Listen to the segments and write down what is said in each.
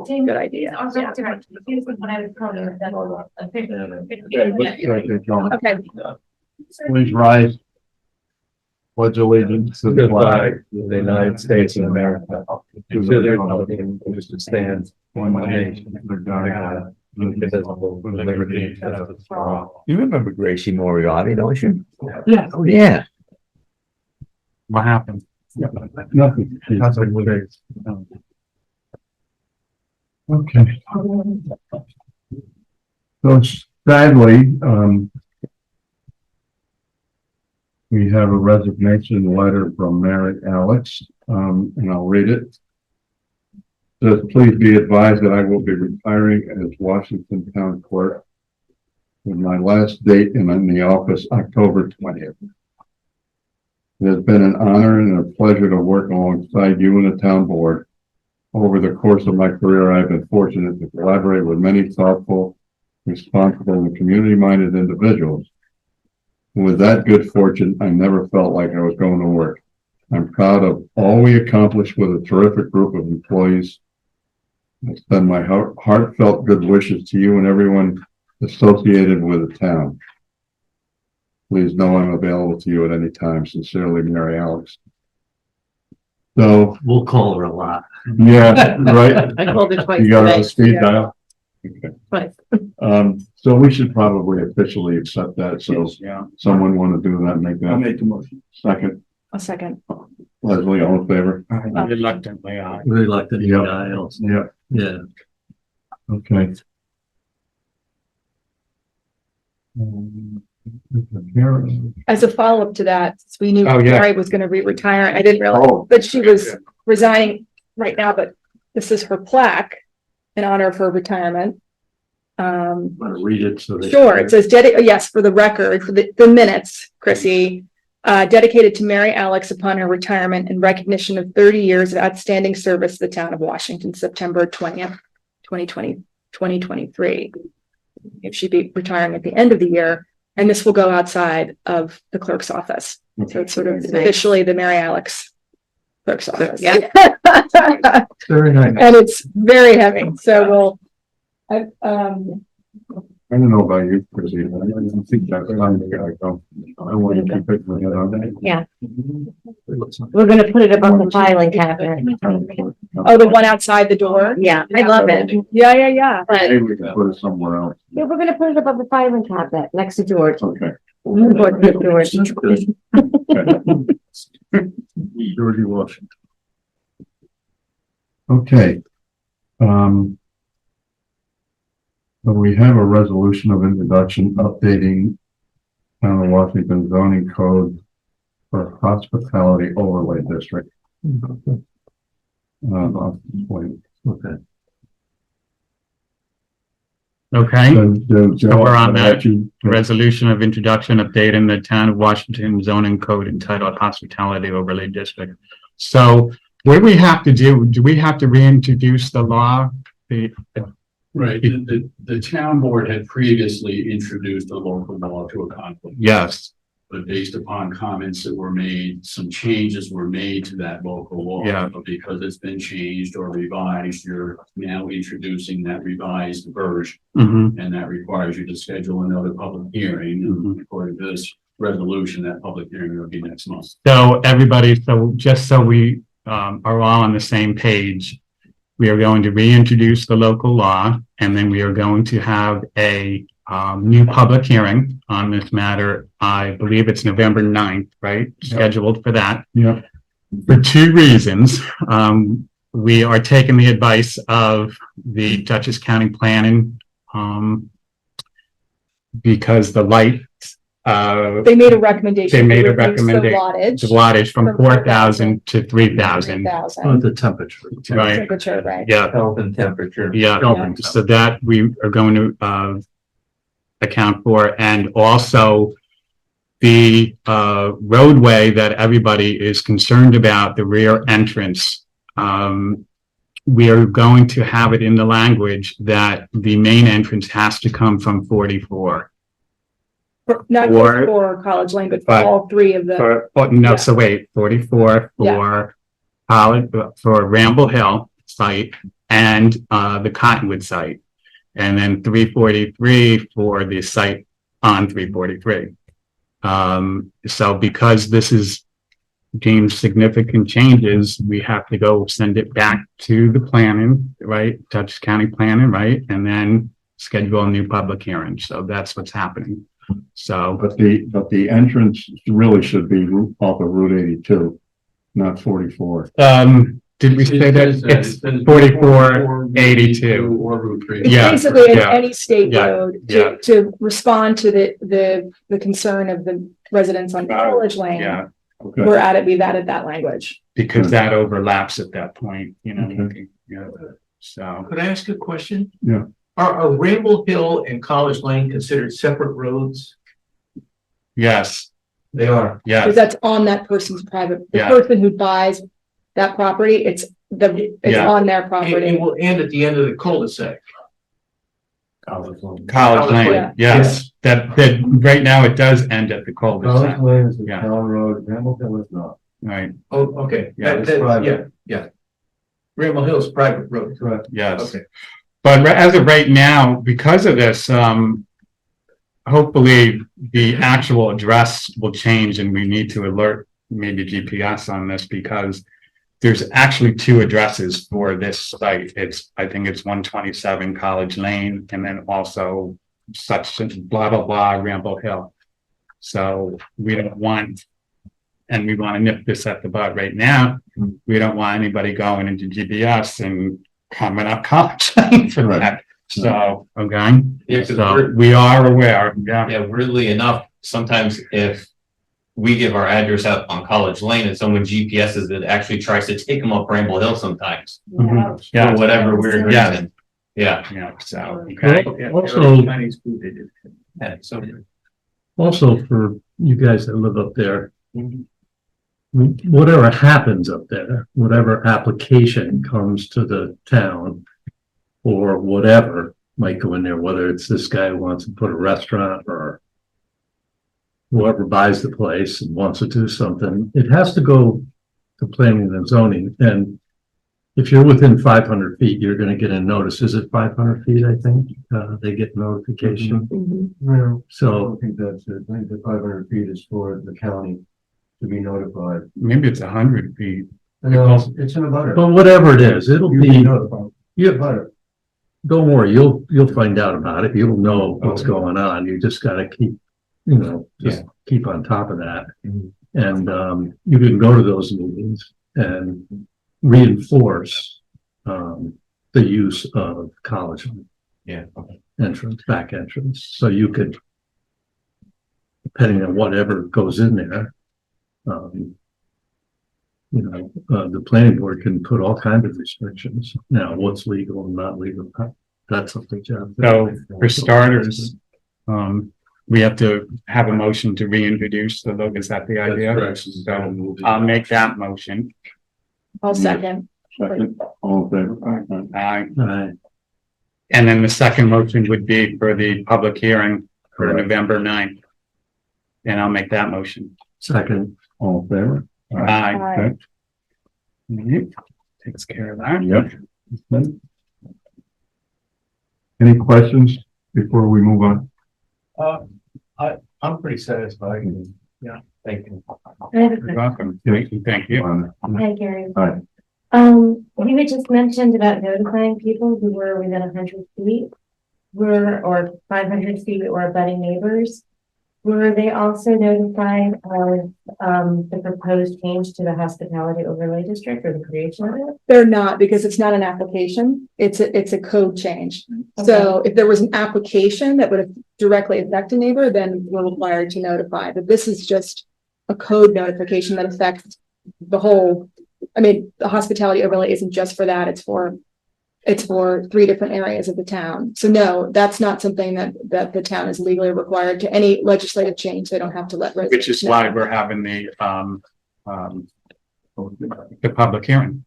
good idea. Yeah. Okay. Please rise. Pledge allegiance to the flag of the United States of America, to the republic which stands one nation under God, indivisible, with liberty and justice for all. You remember Gracie Moriarty, don't you? Yeah. Oh, yeah. What happened? Nothing. Okay. So sadly, we have a resignation letter from Mary Alex, and I'll read it. It says, please be advised that I will be retiring as Washington Town Clerk with my last date in the office October 20th. It has been an honor and a pleasure to work alongside you and the town board. Over the course of my career, I've been fortunate to collaborate with many thoughtful, responsible, and community-minded individuals. And with that good fortune, I never felt like I was going to work. I'm proud of all we accomplished with a terrific group of employees. I send my heartfelt good wishes to you and everyone associated with the town. Please know I'm available to you at any time. Sincerely, Mary Alex. So We'll call her a lot. yeah, right. I called it twice You got it today. on speed Yeah, dial? Okay. twice. So we should probably officially accept that. So Yeah. someone want to do that, make I'll that make the motion. second. A second. Leslie, all in favor? Reluctantly, Reluctantly, Yeah. I also. Yeah, Yeah. okay. As a follow-up to that, since we knew Oh, yeah. Mary was gonna retire, I didn't realize Oh. that she was resigning right now, but this is her plaque in honor of her retirement. Want to read it so they. Sure, it says, yes, for the record, for the minutes, Chrissy, dedicated to Mary Alex upon her retirement in recognition of 30 years of outstanding service to the town of Washington, September 20th, 2023. If she'd be retiring at the end of the year, and this will go outside of the clerk's office. So it's sort of officially the Mary Alex clerk's office. Yeah. Very nice. And it's very heavy, so I don't know about you, Chrissy. I don't think that's time to go. I want to keep it. Yeah. We're gonna put it above the filing cabinet. oh, the one outside the door? Yeah, I love it. Yeah. But Maybe we can put it somewhere else. yeah, we're gonna put it above the filing cabinet next to George. Okay. George. Georgie Washington. Okay. So we have a resolution of introduction updating Town of Washington zoning code for hospitality overlay district. I'll explain. Okay. Okay, So we're on that. Resolution of introduction updating the town of Washington zoning code entitled Hospitality Overlay District. So what do we have to do? Do we have to reintroduce the law? Right, the town board had previously introduced a local law to a conflict. Yes, But based upon comments that were made, some changes were made to that local law. Yeah. But because it's been changed or revised, you're now introducing that revised version. mhm, And that requires you to schedule another public hearing. Mhm. According to this resolution, that public hearing will be next month. so everybody, so just so we are all on the same page, we are going to reintroduce the local law, and then we are going to have a new public hearing on this matter. I believe it's November 9th, right? Scheduled for that. Yeah. For two reasons. We are taking the advice of the Dutchess County Planning, because the light, They made a recommendation. They made to a reduce the recommendation. wattage the wattage from From 4,000 to 3,000. 3,000. The temperature. Right. Temperature, right? Yeah, Health and temperature. yeah. Yeah. So that we are going to account for, and also the roadway that everybody is concerned about, the rear entrance. We are going to have it in the language that the main entrance has to come from 44. Not Or- just for College Lane, but for but all three of the, For, oh, no, Yeah. so wait, 44 for Ramble Hill site and, the Cottonwood site. And then 343 for the site on 343. So because this is deemed significant changes, we have to go send it back to the planning, right? Dutchess County planning, right? And then schedule a new public hearing. So that's what's happening. So, But the entrance really should be off of Route 82, not 44. did we say that it's 4482? Or Route 3. It's Yeah, basically yeah, any state yeah, road yeah. to respond to the concern of the residents on College Lane. Yeah, Okay. We've added that language. because that overlaps at that point, you know, Okay. yeah, so. Could I ask a question? Yeah. Are Ramble Hill and College Lane considered separate roads? Yes, They are. Because yes, that's on that person's private, the Yeah. person who buys that property, it's Yeah. on their And property. it will end at the end of the cul-de-sac. College College Lane, Lane. yes, that, right now it does end at the cul-de-sac, Lane is a Yeah. town road, Ramble Hill is not. right, Oh, okay. Yeah, it's private. Yeah. Ramble Hill is private road. Correct. yes. Okay. But as of right now, because of this, hopefully the actual address will change and we need to alert maybe GPS on this because there's actually two addresses for this site. I think it's 127 College Lane and then also such blah, blah, blah, Ramble Hill. So we don't want, and we want to nip this at the bud right now. We don't want anybody going into GPS and coming up College Lane for Right. that. So, okay, Yeah, 'cause so we're- we are aware, yeah, yeah, weirdly enough, sometimes if we give our address out on College Lane and someone GPSes it actually tries to take them up Ramble Hill sometimes. Mhm. For yeah, whatever weird Yeah. reason. Yeah. yeah, so, okay. Also, Yeah, so also for you guys that live up there, whatever happens up there, whatever application comes to the town or whatever might go in there, whether it's this guy who wants to put a restaurant or whoever buys the place and wants to do something, it has to go to planning and zoning. And if you're within 500 feet, you're going to get a notice. Is it 500 feet? I think they get notification. Mhm. So think that's it. I think the 500 feet is for the county to be notified. Maybe it's 100 feet. No, it's in a butter. but whatever it is, it'll You be be, notified. you, Butter. don't worry, you'll find out about it. You'll know what's Okay. going on. You just gotta keep, just keep on top of that. And, you can go to those meetings and reinforce, the use of college yeah, okay. entrance, back entrance. So you could, depending on whatever goes in there, the planning board can put all kinds of restrictions. Now, what's legal and not legal, that's up to Jeff. So for starters, we have to have a motion to reintroduce the logo. Is that the idea? correct. So I'll make that motion. I'll second. Second, all in favor? Aye. Right. And then the second motion would be for the public hearing for Correct. November 9th. And I'll make that motion. Second, All in favor? Aye. Aye. Mhm. Takes care of that. Yep. Any questions before we move on? I'm pretty satisfied. Yeah, thank you. I have a You're welcome. Thank you. Thank you. Hi, Gary. Hi. You had just mentioned about notifying people who were within 100 feet, or 500 feet or abutting neighbors. Were they also notified of, the proposed change to the hospitality overlay district or the creation of it? They're not, because it's not an application, it's a code change. So if there was an application that would have directly affect a neighbor, then we're required to notify, but this is just a code notification that affects the whole. I mean, the hospitality overlay isn't just for that, it's for 3 different areas of the town. So no, that's not something that the town is legally required to any legislative change. They don't have to let residents Which is know. why we're having the public hearing.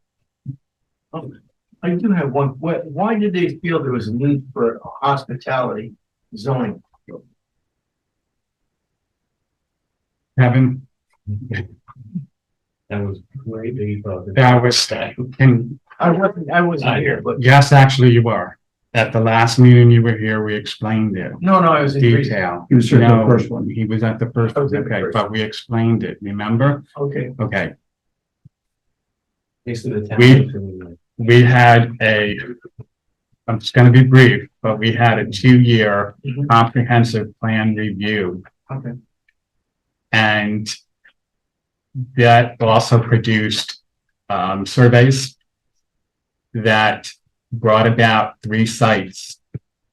I do have one. Why did they feel there was a need for hospitality zoning? Having, That was great that you brought this. that was, and I wasn't here, but, Yes, actually you were. At the last meeting you were here, we explained it. no, I was in Greece. Detail. He was certainly the No, first one. he was at the first I one, was at the okay, first but we explained it, remember? Okay, Okay, Basically, the town. we had I'm just gonna be brief, but we had a 2-year Mhm. comprehensive plan review. okay. And that also produced surveys that brought about 3 sites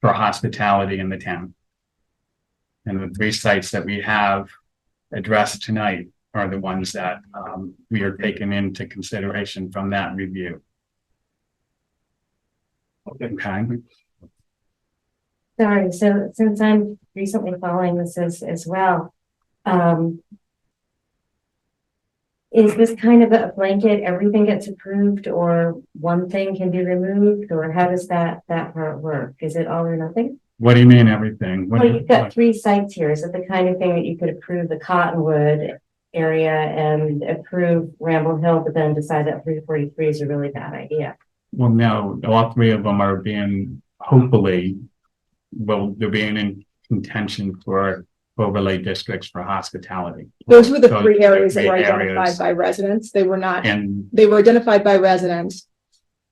for hospitality in the town. And the 3 sites that we have addressed tonight are the ones that we are taking into consideration from that review. Okay. Sorry, so since I'm recently following this as well, is this kind of a blanket, everything gets approved or one thing can be removed, or how does that part work? Is it all or nothing? What do you mean everything? What Well, do you- you've got 3 sites here. Is it the kind of thing that you could approve the Cottonwood area and approve Ramble Hill, but then decide that 343 is a really bad idea? Well, no, all 3 of them are being, hopefully, they're being in contention for overlay districts for hospitality. Those were the So 3 areas that were 3 identified areas. by residents. They were not, And they were identified by residents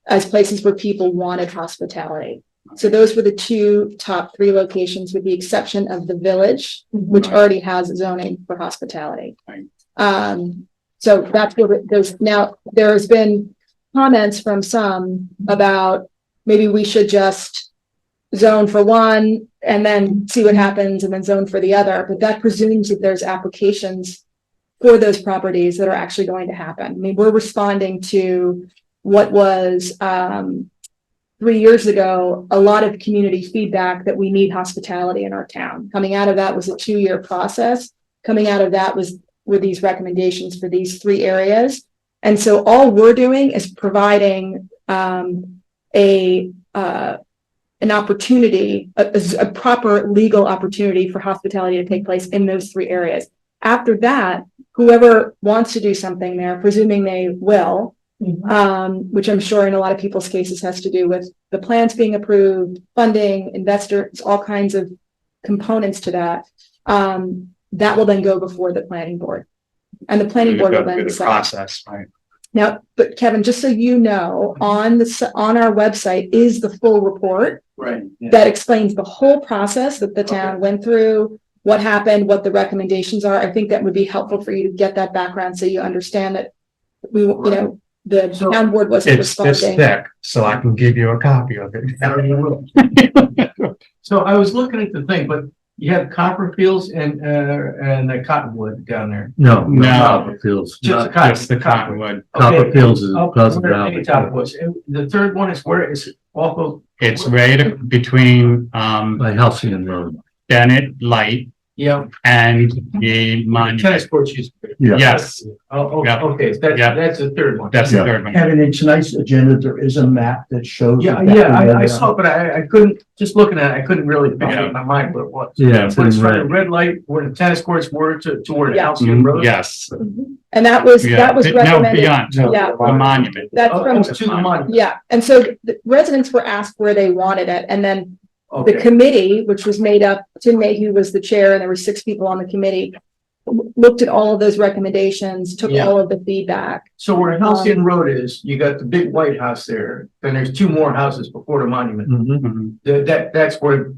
as places where people wanted hospitality. So those were the 2 top 3 locations, with the exception of the Village, which Right. already has zoning for hospitality. Right. So that's where those, now, there's been comments from some about maybe we should just zone for one and then see what happens and then zone for the other, but that presumes that there's applications for those properties that are actually going to happen. I mean, we're responding to what was 3 years ago, a lot of community feedback that we need hospitality in our town. Coming out of that was a 2-year process. Coming out of that were these recommendations for these 3 areas. And so all we're doing is providing an opportunity, a proper legal opportunity for hospitality to take place in those 3 areas. After that, whoever wants to do something there, presuming they will, which I'm sure in a lot of people's cases has to do with the plans being approved, funding, investors, all kinds of components to that. That will then go before the planning board. And the planning board will then the decide. process, right? Now, but Kevin, just so you know, on our website is the full report Right. that explains the whole process that the town went through, what happened, what the recommendations are. I think that would be helpful for you to get that background so you understand that we, you know, the So- town board wasn't It's this responding. thick, so I can give you a copy of it. So I was looking at the thing, but you have Copperfields and the Cottonwood down there. No, No. Copperfields. Just the Just the cottonwood. Copperfields is Oh, Pleasant where Valley. Top was. And the third one is where is it also? It's right between By Halcyon Road. Bennett Light Yeah, and the tennis monument. courts used to be. Yes, Oh, Yeah. okay, Yeah. that's the third one. that's the Yeah. third one. Kevin, in tonight's agenda, there is a map that shows. Yeah, exactly where I they saw, are. it, but I couldn't, just looking at it, I couldn't really picture Yeah. in my mind what it was. Yeah, So it's in from the red. red light where the tennis courts were to where the Yeah. Halcyon Road. Yes. And that was Yeah. that was No, recommended. beyond, Yeah. the monument. That's Oh, from, to the monument. yeah. And so the residents were asked where they wanted it. And then the Okay, committee, which was made up, Tim Mayhew was the chair, and there were 6 people on the committee, looked at all of those recommendations, took Yeah. all of the feedback. so where Halcyon Road is, you got the big white house there, then there's 2 more houses before the monument. Mhm. Mhm. That's where,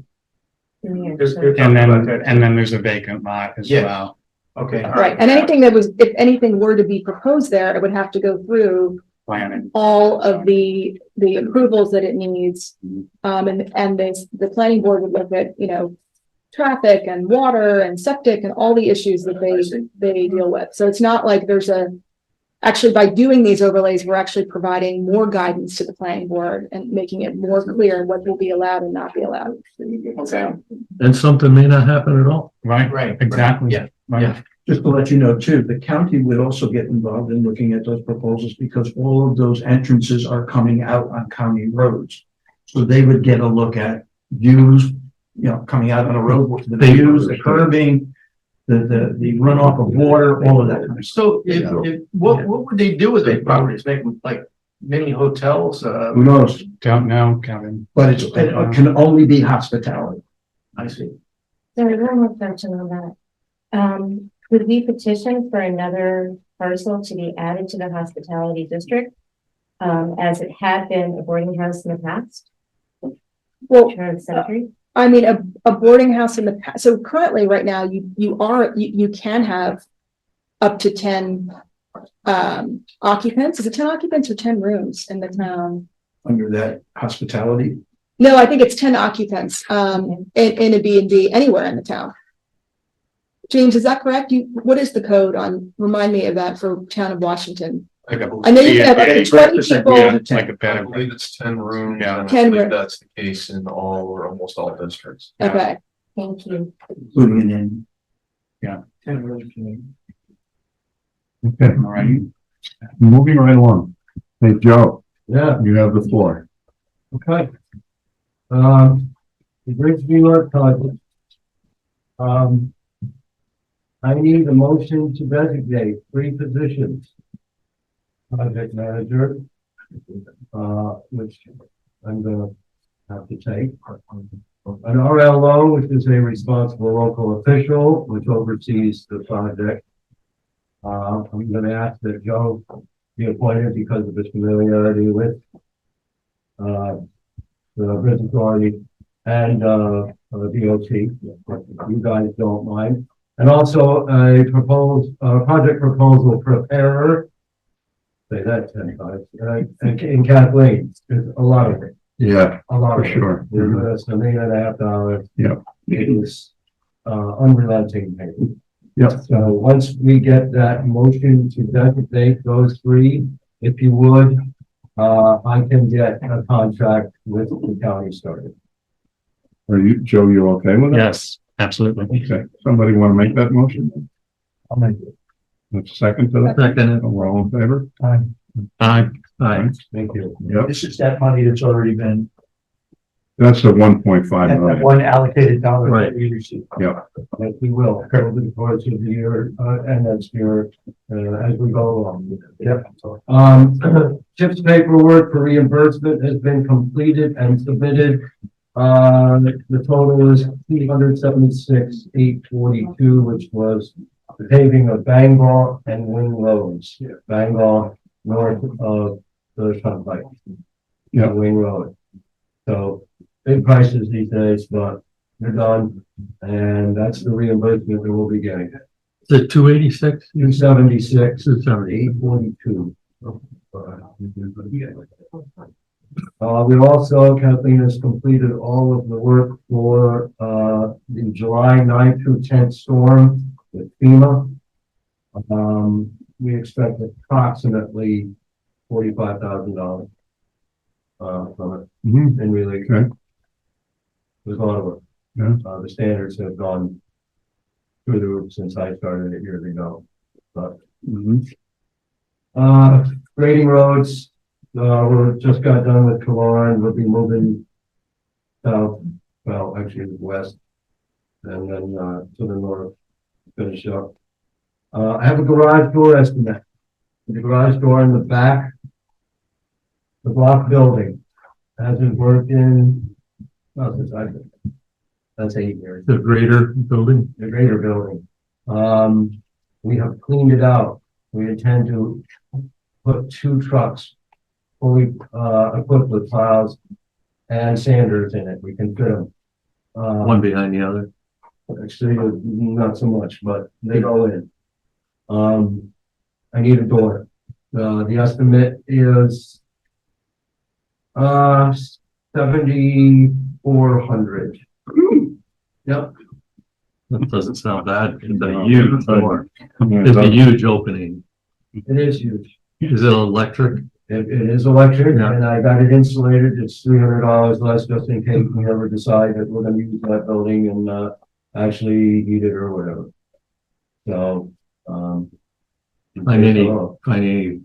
they're And talking about then, that. and then there's a vacant lot as Yes. well. Okay. all Right. And anything that was, if anything were to be proposed there, it would have to go through Planning. all of the approvals that it needs. And the planning board would look at, you know, traffic and water and septic and all the issues that they deal with. So it's not like actually by doing these overlays, we're actually providing more guidance to the planning board and making it more clear what will be allowed and not be allowed. So, And something may not happen at all. Right, Right. exactly. Yeah. Right. Yeah. Just to let you know too, the county would also get involved in looking at those proposals because all of those entrances are coming out on county roads. So they would get a look at views, you know, coming out on a road, the views, the curbing, the runoff of water, all of that kind of stuff. So if what would they do with those properties? Make them like mini hotels, Who knows? Don't know, Kevin. But it can only be hospitality. I see. Sorry, one more question on that. Could we petition for another parcel to be added to the hospitality district? As it had been a boarding house in the past, Well, turn of the century? I mean, a boarding house in the past, so currently, right now, you can have up to 10 occupants. Is it 10 occupants or 10 rooms in the town? Under that hospitality. No, I think it's 10 occupants, in a B&B anywhere in the town. James, is that correct? What is the code on, remind me of that for town of Washington? I know you can have up to 20 people. Yeah, like a bed and believe it's 10 rooms. Yeah. and I 10 believe rooms. That's the case in all or almost all districts. Okay, Thank you. Including an inn. Yeah. 10 rooms, you mean. Okay, all right. Moving right along. Hey, Joe, Yeah, you have the floor. okay. The Bridge New York project. I need a motion to designate 3 positions. Project manager, which I'm gonna have to take. An RLO, which is a responsible local official, which oversees the project. I'm gonna ask that Joe be appointed because of his familiarity with the Bridge Authority and DOT, if you guys don't mind. And also a project proposal preparer. Say that 10 times, and Kathleen, there's a lot of it, Yeah, a lot for of it. sure. There's $1.5 million. Yep. It is, unrelenting. Yep. So once we get that motion to designate those 3, if you would, I can get a contract with the county started. Are you, Joe, you okay with it? Yes, absolutely. Okay, somebody want to make that motion? I'll make it. That's a second to that? Second. We're all in favor? Aye. Aye, thank you. Yep, This is that money that's already been, that's the 1.5 that million. one allocated dollar Right. that we received. Yep, Yes, we will, over the course of the year, and next year, as we go along. Yep. CHIPS paperwork for reimbursement has been completed and submitted. The total is $376,842, which was the paving of Bangor and Wing Roads. Bangor, north of the Turnpike. Yep. Wing Road. So big prices these days, but they're done. And that's the reimbursement that we'll be getting. Is it 286? 276, 270. 842. We also, Kathleen has completed all of the work for, the July 9th through 10th storm with FEMA. We expect approximately $45,000. From it, Mhm. and really, Okay. there's a lot of work. Yeah. The standards have gone through the roof since I started it years ago, but Mhm. Grading roads, we just got done with Killorn, we'll be moving south, well, actually west, and then, to the north, finish up. I have a garage door estimate. The garage door in the back, the block building, hasn't worked in, well, since I've been, that's 8 years. The greater building? The greater building. We have cleaned it out. We intend to put 2 trucks fully, equipped with plows and sanders in it. We can fit them. One behind the other. Actually, not so much, but they go in. I need a door. The estimate is, 7,400. Yep. That doesn't sound bad. It's a huge door. Yeah, It's a that- huge opening. It is huge. Is it electric? It is electric Yeah. and I got it insulated. It's $300 less just in case we ever decide that we're gonna use that building and, actually heat it or whatever. So, Any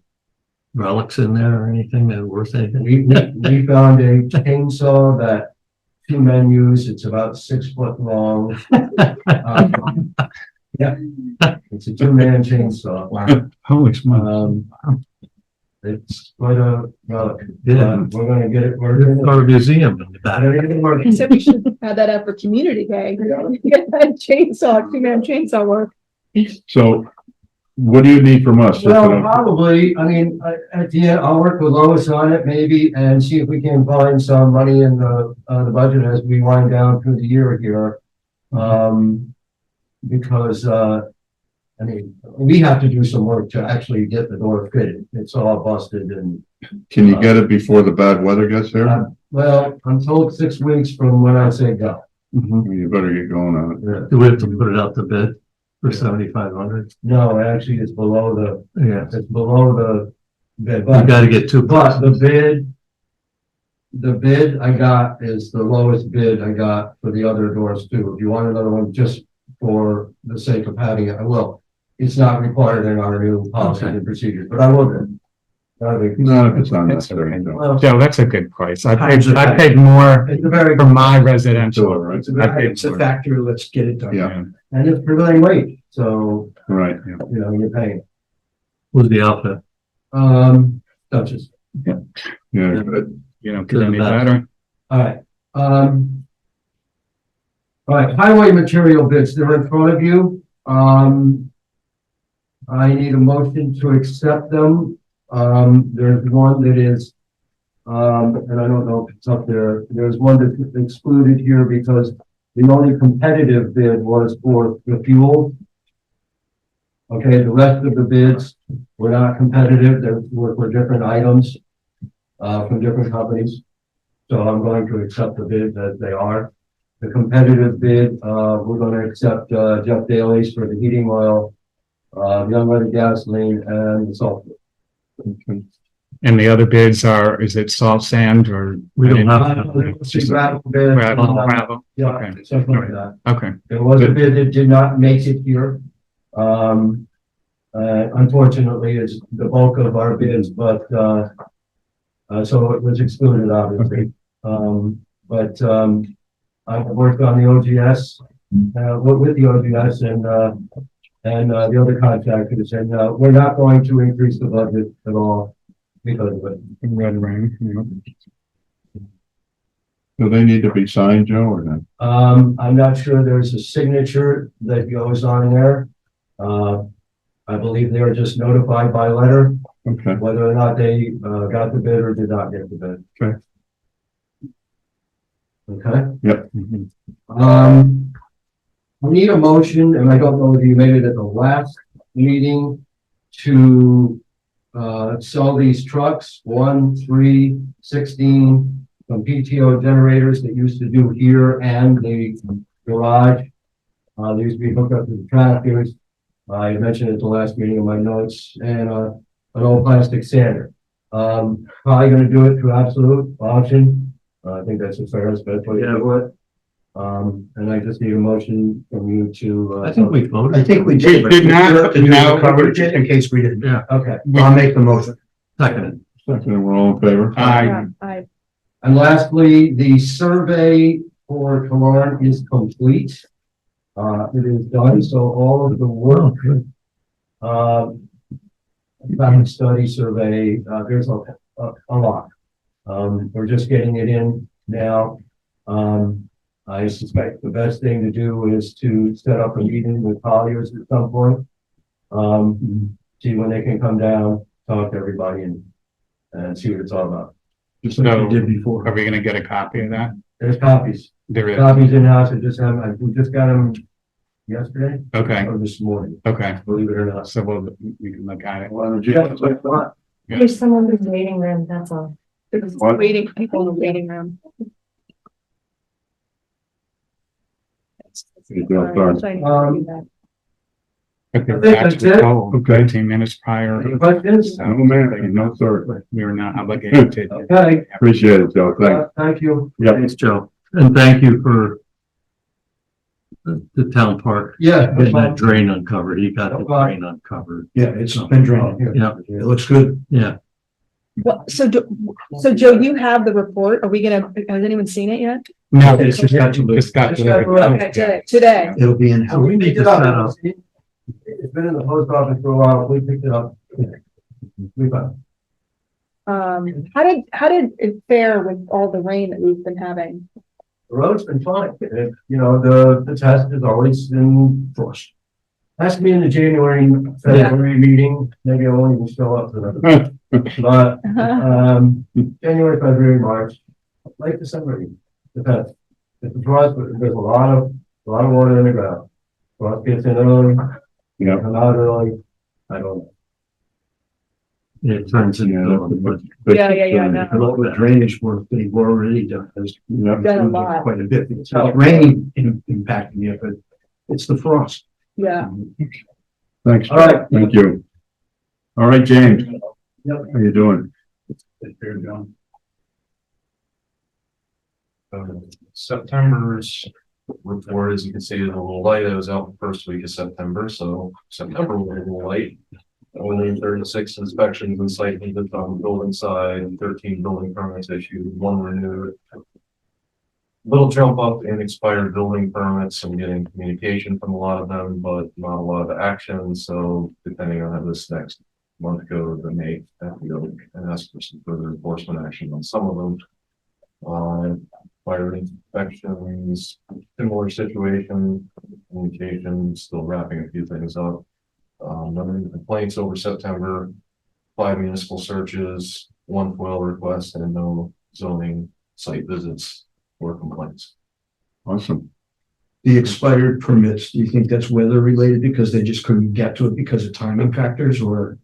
relics in there or anything that worth anything? we found a chainsaw that 2 men use. It's about 6 foot long. Yeah, it's a 2-man chainsaw. Holy smokes. It's quite a relic. Yeah. We're gonna get it working. Or a museum in the back. Everything working. So we should have that up for community day. Get that chainsaw, 2-man chainsaw work. So what do you need from us? Well, probably, I mean, at the end, I'll work with Lois on it maybe and see if we can find some money in the budget as we wind down through the year here. Because, I mean, we have to do some work to actually get the door fitted. It's all busted and, Can you get it before the bad weather gets there? well, I'm told 6 weeks from when I say go. You better get going on it. Yeah. Do we have to put it out to bid for 7,500? No, actually, it's below Yeah. it's below the bid, We but, gotta get two. but the bid I got is the lowest bid I got for the other doors too. If you want another one just for the sake of having it, I will. It's not required in our new policies and procedures, but I will do. Not if it's not necessary. no. Well, Joe, that's a good price. I Times paid, are I high. paid more it's a very, for my It's all residential. right. It's a factory, let's get it done. Yeah, and it's prevailing weight, so, right, yeah. you know, you're paying. Who's the outfit? Duchess. Yeah, good. You know, get any better. All right, all right, highway material bids, they're in front of you. I need a motion to accept them. There's one that is, and I don't know if it's up there. There's one that's excluded here because the only competitive bid was for the fuel. Okay, the rest of the bids were not competitive. They were for different items, from different companies. So I'm going to accept the bids as they are. The competitive bid, we're going to accept, Jeff Daly's for the heating oil, Young Leather gasoline and the salt. Okay. And the other bids are, is it salt sand or? We don't have. Gravel bid, Gravel. yeah, Okay. something like that. Okay. There was a bid that did not make it here. Unfortunately, it's the bulk of our bids, but, so it was excluded, obviously. I've worked on the OGS, with the OGS and the other contractors, and, we're not going to increase the budget at all because of it. Red ring, you know. Do they need to be signed, Joe, or not? I'm not sure there's a signature that goes on there. I believe they were just notified by letter Okay, whether or not they, got the bid or did not get the bid. Okay. Okay, Mhm. I need a motion, and I don't know if you made it at the last meeting, to, sell these trucks, 1, 3, 16, some PTO generators that used to do here and the garage. They used to be hooked up to the tractors. I mentioned at the last meeting in my notes, and, an old plastic sander. Probably gonna do it through absolute auction. I think that's the fairest best way to do it. And I just need a motion from you to, I think we voted. I think we did. but Did we not, have to do the no. coverage just in case we didn't. Yeah. okay. I'll make the motion. Second. second, we're all in favor? Aye. I, And lastly, the survey for Killearn is complete. It is done, so all of the work, traffic study survey, there's a lot. We're just getting it in now. I suspect the best thing to do is to set up a meeting with Colliers at some point. See when they can come down, talk to everybody and see what it's all about. Just like we did So before. are we gonna get a copy of that? There's copies. There is. Copies in-house, we just got them yesterday Okay, or this morning, okay. believe it or not. So we can look at it. Why don't you? There's someone in the waiting room, that's all. there's What? waiting, people in the waiting room. You don't start. Okay, think that's that's it. told Okay. 15 minutes prior. Any questions? No, man, no, sir. We were not obligated to. Okay, Appreciate it, Joe. Thanks. thank you. Yep. Thanks, Joe. And thank you for the town park, Yeah. getting that drain uncovered. He got the drain uncovered. Yeah, it's been draining. Yeah, It looks good. yeah. What, so Joe, you have the report. Are we gonna, has anyone seen it yet? No, It's just got to look. just got Just got to delivered. look. Okay, today. It'll be in. We need to set up. It's been in the post office for a while. We picked it up. We found How did it fare with all the rain that we've been having? The road's been fine. The test has always been frost. Has to be in the January, February meeting. Maybe I won't even show up for that. But, January, February, March, late December, depends. If the frost, there's a lot of water in the ground. Frost gets in early, Yeah. not early, I don't know. It turns into. Yeah, no. A lot of the drainage work they've already done has Yeah. Done a lot. quite a bit. It's not rain impacting it, but it's the frost. Yeah, Thanks. All right. Thank you. All right, James. Yep. How you doing? September's report, as you can see, is a little light. I was out the first week of September, so September was a little light. Only 36 inspections and site visits on the building side, 13 building permits issued, 1 renewed. Little jump up in expired building permits and getting communication from a lot of them, but not a lot of action. So depending on how this next month goes, I may have to go and ask for some further enforcement action on some of them. Fire inspections, similar situation, communication, still wrapping a few things up. Number of complaints over September, 5 municipal searches, 1 FOIL request, and no zoning site visits or complaints. Awesome. The expired permits, do you think that's weather related because they just couldn't get to it because of timing factors or?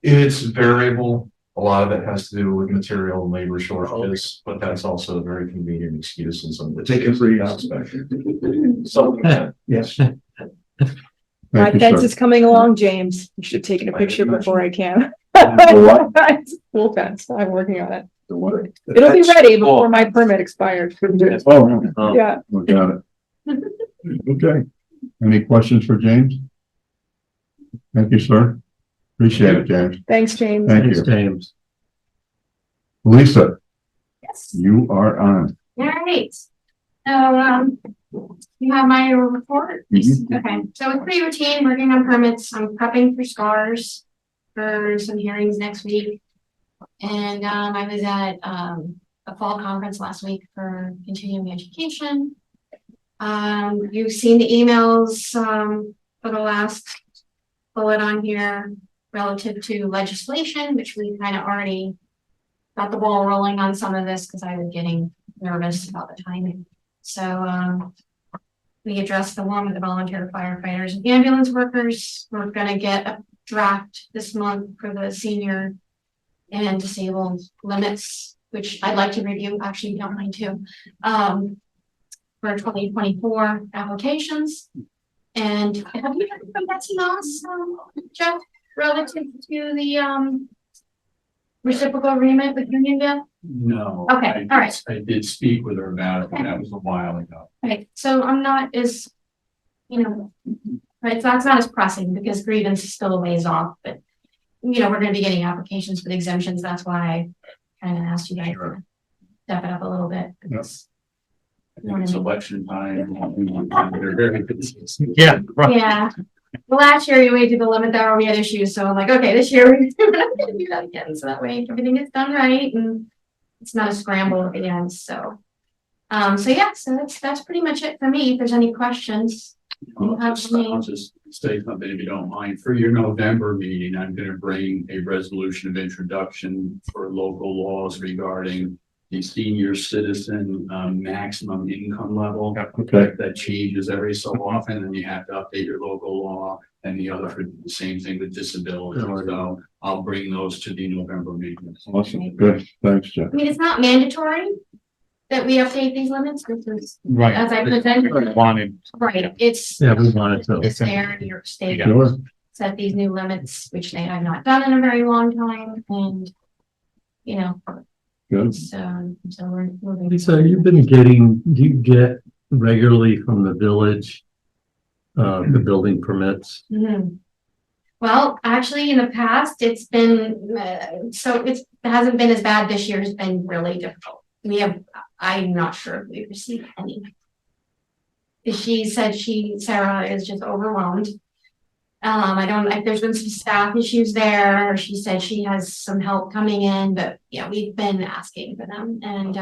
It's variable. A lot of it has to do with material and labor shortages, but that's also a very convenient excuse in some of the. Take it free out. Something that Yes. my Thank you, fence sir. is coming along, James. You should have taken a picture before I can. The It's a Full fence, I'm working on it. what? It'll be ready before my permit expires. Oh, Yeah, we got it. Okay. Any questions for James? Thank you, sir. Appreciate it, James. thanks, James. Thank Thanks, you. James. Lisa, Yes. you are on. All right. So, you have my report? Mhm. Okay, so it's pretty routine, working on permits. I'm prepping for SCARs for some hearings next week. And, I was at, a fall conference last week for continuing education. You've seen the emails, for the last bullet on here relative to legislation, which we kind of already got the ball rolling on some of this because I was getting nervous about the timing. So, we addressed the one with the volunteer firefighters and ambulance workers. We're gonna get a draft this month for the senior and disabled limits, which I'd like to review, actually, if you don't mind too. For 2024 applications. And have you heard from Betsy Moss, Jeff, relative to the reciprocal agreement with Unionville? No. Okay, all right. I did speak with her about it, but that was a while ago. Right, so I'm not as, right, so that's not as pressing because grievance is still a ways off, but we're gonna be getting applications for the exemptions, that's why I kind of asked you guys to step it up a little bit. because- I think it's election time. They're very busy. Yeah, right. Yeah, well, last year we waited the limit there, we had issues, so I'm like, okay, this year we're not gonna do that again, so that way everything gets done right and it's not a scramble at the end, so. So yeah, so that's pretty much it for me. If there's any questions. I'll just say something if you don't mind. For your November meeting, I'm gonna bring a resolution of introduction for local laws regarding the senior citizen maximum income level. Okay. That changes every so often, and you have to update your local law, and the other for the same thing with disability. So I'll bring those to the November meeting. Awesome. Good. Thanks, Jeff. I mean, it's not mandatory that we update these limits, because Right. as I presented, Wanted. right, it's. Yeah, we wanted to. It's there, New York State Yeah. Sure. set these new limits, which they have not done in a very long time, and. Good. So we're moving. Lisa, do you get regularly from the village, the building permits? Mhm. Well, actually, in the past, it's been, it hasn't been as bad this year, it's been really difficult. I'm not sure if we received any. She said Sarah is just overwhelmed. I don't, like, there's been some staff issues there. She said she has some help coming in, but yeah, we've been asking for them and,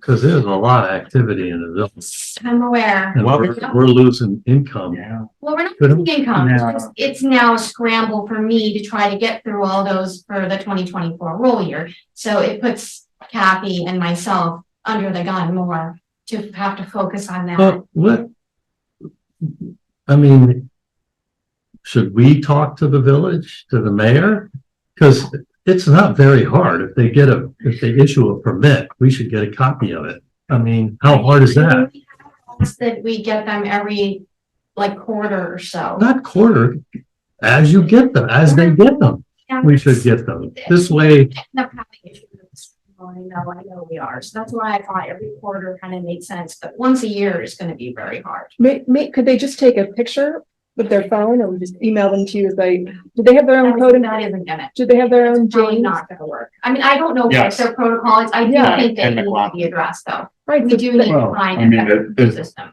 Cause there's a lot of activity in the village. I'm aware. And Well, we're losing income. Yeah. Well, we're not Good. losing income. No. It's now a scramble for me to try to get through all those for the 2024 roll year. So it puts Kathy and myself under the gun more to have to focus on that. But what? I mean, should we talk to the village, to the mayor? Cause it's not very hard. If they issue a permit, we should get a copy of it. I mean, how hard is that? That we get them every like quarter or so. Not quarter, as you get them, as they get them, we should get them. This way, End up having issues. I know we are. So that's why I thought every quarter kind of made sense, but once a year is gonna be very hard. Could they just take a picture with their phone or just email them to you as they, do they have their own code? That isn't gonna, Do they have their own it's probably James? not gonna work. I mean, I don't know what Yes. their protocol is. I do Yeah. think they And need to McLaughlin. be addressed though. Right, We so do need to Well, find I mean, a better it- system.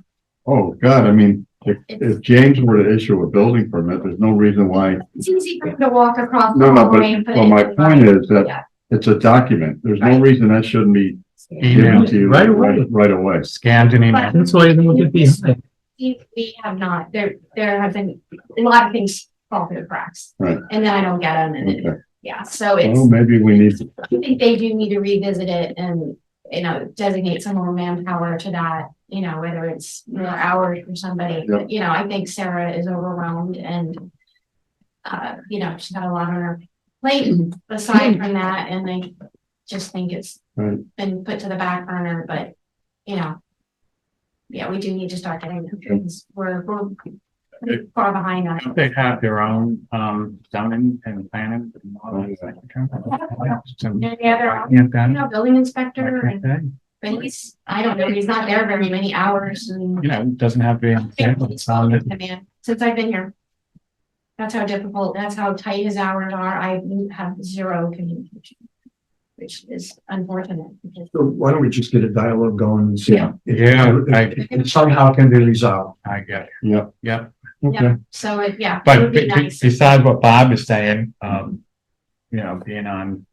Oh, God, I mean, if It's- James were to issue a building permit, there's no reason why. It's easy for them to walk across. No, the no, hallway and but, put well, it my in point line. is that Yeah. it's a document. There's no Right. reason that shouldn't be Email, given to you Right away. right away. scanned and emailed. that's why you don't get behind. We have not, there have been a lot of things fall through the cracks. Right. And then I don't get them and Okay. then, yeah, so it's, Well, maybe we need, I think they do need to revisit it and, you know, designate some more manpower to that, you know, whether it's more hours for somebody. But, you know, I think Sarah is overwhelmed and, you know, she's got a lot on her plate aside from that, and I just think it's Right. been put to the back burner, but, you know, yeah, we do need to start getting them because we're pretty far behind on Don't it. they have their own, zoning and planning? and all that? Yeah, they're, Yeah, you done. know, building inspector Okay. and, but I don't know, he's not there very many hours and. You know, doesn't have to be. It's on it. Man, since I've been here. That's how difficult, that's how tight his hours are. I have zero communication. Which is unfortunate because So why don't we just get a dialogue going and see? Yeah. if- Yeah, if it somehow can be resolved. I get it. yeah. Yeah. Okay. so it, yeah, it But would be nice. besides what Bob is saying, you know, being on,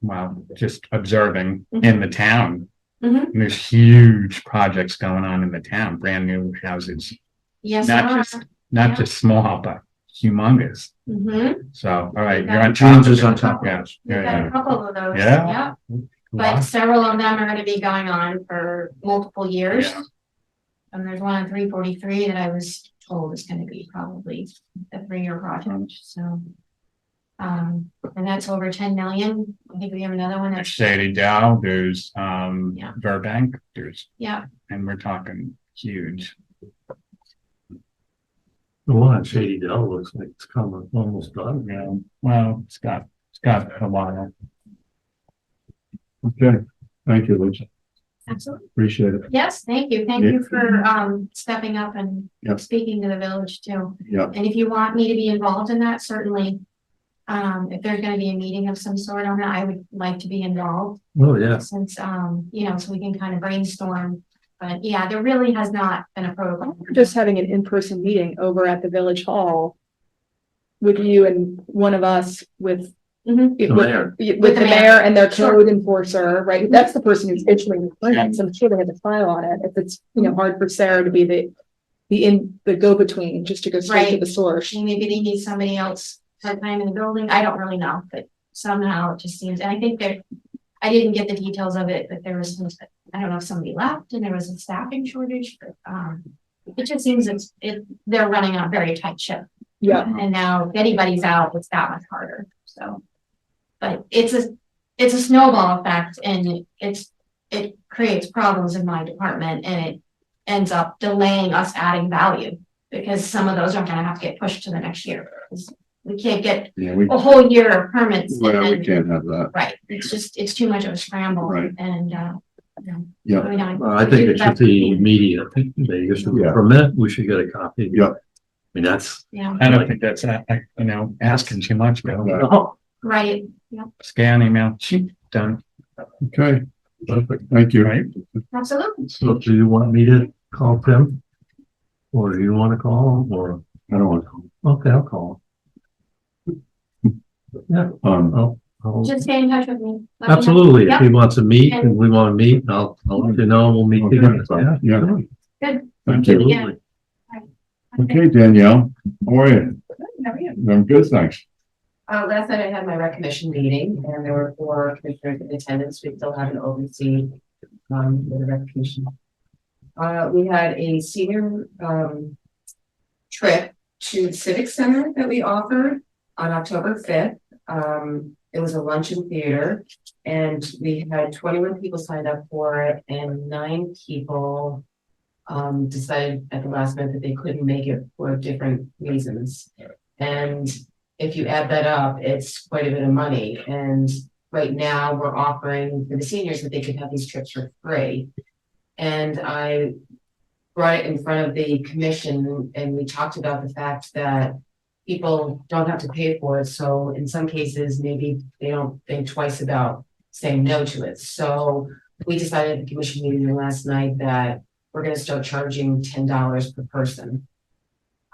well, just observing in the town. Mhm. And there's huge projects going on in the town, brand new houses, Yes, not there just, are. not Yeah. just small, but humongous. Mhm. So, all right, you're on top James of is it. on top. Yeah, We've got a yeah, couple of those. Yeah. But yeah. several of them are gonna be going on for multiple years. Yeah. And there's one on 343 that I was told is gonna be probably a 3-year project, so. And that's over 10 million. I think we have another one There's that's, Shady Dow, there's, Yeah. Burbank, there's, yeah, and we're talking huge. The one on Shady Dell looks like it's coming, almost done. Yeah, well, it's got a while. Okay. Thank you, Lisa. absolutely. Appreciate it. Yes, thank you. Thank you for stepping up and Yep. speaking to the village too. Yeah. And if you want me to be involved in that, certainly. If there's gonna be a meeting of some sort on that, I would like to be involved Oh, yeah. since, you know, so we can kind of brainstorm. But yeah, there really has not been a protocol. Just having an in-person meeting over at the village hall with you and one of us with Mhm. The mayor. with the mayor and their Sure. code enforcer, right? That's the person who's issuing the permits. I'm sure they have to file on it. If it's, you know, hard for Sarah to be the go-between, just to go straight to Right. the source. And maybe they need somebody else part-time in the building. I don't really know, but somehow it just seems, and I think that I didn't get the details of it, but there was some, I don't know if somebody left and there was a staffing shortage, but, it just seems they're running on a very tight ship. Yeah, And now if anybody's out, it's that much harder, so. But it's a snowball effect and it creates problems in my department and it ends up delaying us adding value. Because some of those are gonna have to get pushed to the next year. 'Cause we can't get Yeah, we, a whole year of permits. and well, we then- can't have that. Right, it's too much of a scramble Right. and, you know, Yeah. I mean, Well, I think it should be immediate. They issue a Yeah. permit, we should get a copy. Yeah. I mean, that's. Yeah, I don't think that's, you know, asking too much, Bill. No. right, Scan, email, sheet, done, Okay. Perfect. Thank you. right? absolutely. So do you want me to call Tim? Or you want to call them, or, I don't want to. okay, I'll call them. I'll- Just stay in touch with me. Let me know. Absolutely. If Yep. he wants to meet and we want to meet, I'll let you know, we'll meet together. Yeah, Yeah. sure. Good. Thank you. Absolutely. Okay, Danielle, how are you? I'm good, thanks. Last night I had my recognition meeting and there were 4 commissioners in attendance. We still haven't overseen the recognition. We had a senior, trip to the Civic Center that we offered on October 5th. It was a luncheon theater and we had 21 people signed up for it and 9 people decided at the last minute that they couldn't make it for different reasons. And if you add that up, it's quite a bit of money. And right now we're offering for the seniors that they could have these trips for free. And I brought it in front of the commission and we talked about the fact that people don't have to pay for it. So in some cases, maybe they don't think twice about saying no to it. So we decided at the commission meeting last night that we're gonna start charging $10 per person.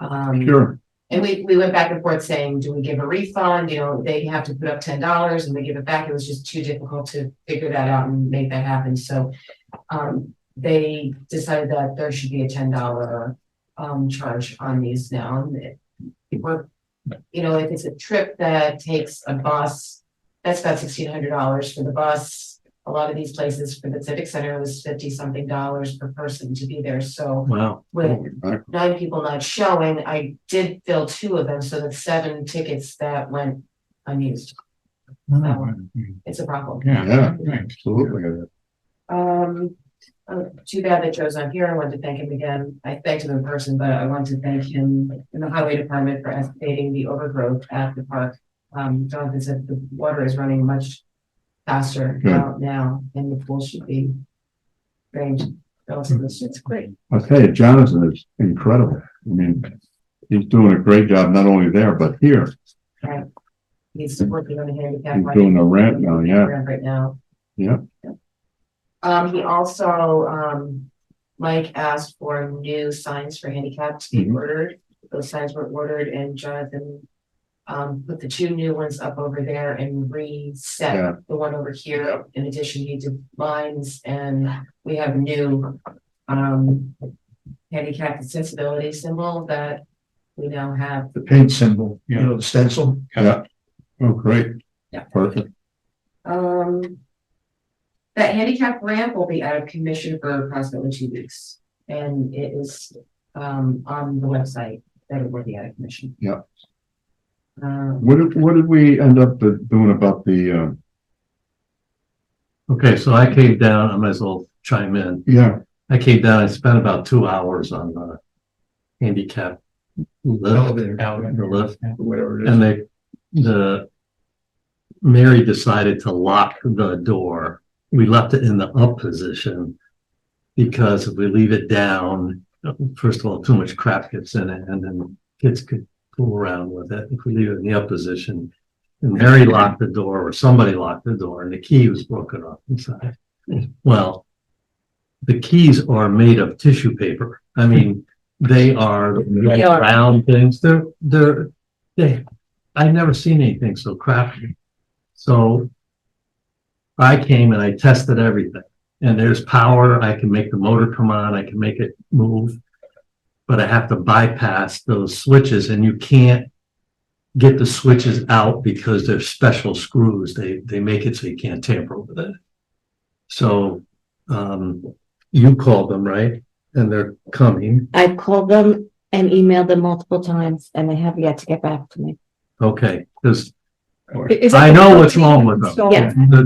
Sure. And we went back and forth saying, do we give a refund? You know, they have to put up $10 and they give it back. It was just too difficult to figure that out and make that happen. So they decided that there should be a $10 charge on these now. And we're, you know, if it's a trip that takes a bus, that's about $1,600 for the bus. A lot of these places for the Civic Center was $50-something per person to be there. So Wow. with 9 people not showing, I did fill 2 of them, so that's 7 tickets that went unused. It's a problem. Yeah, absolutely. Too bad that Joe's not here. I wanted to thank him again. I thanked him in person, but I wanted to thank him in the highway department for excavating the overgrowth at the park. Jonathan said the water is running much faster out now, and the pool should be drained. It's great. I'll tell you, Jonathan is incredible. I mean, he's doing a great job, not only there, but here. Right. He's working on a handicap. He's doing a ramp now, yeah. Ramp right now. Yeah. He also, Mike asked for new signs for handicapped to be ordered. Those signs were ordered and Jonathan put the 2 new ones up over there and reset the one over here. In addition, he did lines and we have a new handicap accessibility symbol that we now have. The paint symbol, you know, the stencil. Yeah. Oh, great. Yeah. Perfect. That handicap ramp will be out of commission for approximately 2 weeks. And it is on the website that it will be out of commission. Yeah. What did we end up doing about the, Okay, so I came down, I might as well chime in. yeah, I came down, I spent about 2 hours on the handicap lift, the lift, Whatever it is. and Mary decided to lock the door. We left it in the up position because if we leave it down, first of all, too much crap gets in it and then kids could fool around with it. If we leave it in the up position, and Mary locked the door or somebody locked the door and the key was broken off inside. Well, the keys are made of tissue paper. I mean, they are round things. I've never seen anything so crappy. So I came and I tested everything and there's power. I can make the motor come on. I can make it move, but I have to bypass those switches and you can't get the switches out because they're special screws. They make it so you can't tamper with it. So, you called them, right? And they're coming. I've called them and emailed them multiple times and they have yet to get back to me. Okay, because Is that I the know first what's wrong with installed? them. Yeah.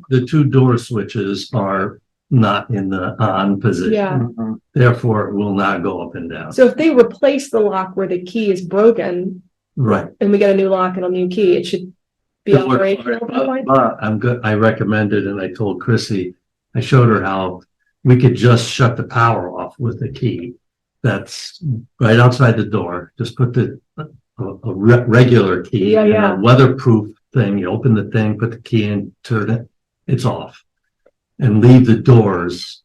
The two door switches are not in the on position. Yeah. Therefore, it will not go up and down. So if they replace the lock where the key is broken Right. and we get a new lock and a new key, it should be It works operational at that point? I'm good. I recommended and I told Chrissy, I showed her how we could just shut the power off with the key. That's right outside the door. Just put a regular key Yeah, in yeah. a weatherproof thing. You open the thing, put the key in, turn it, it's off. And leave the doors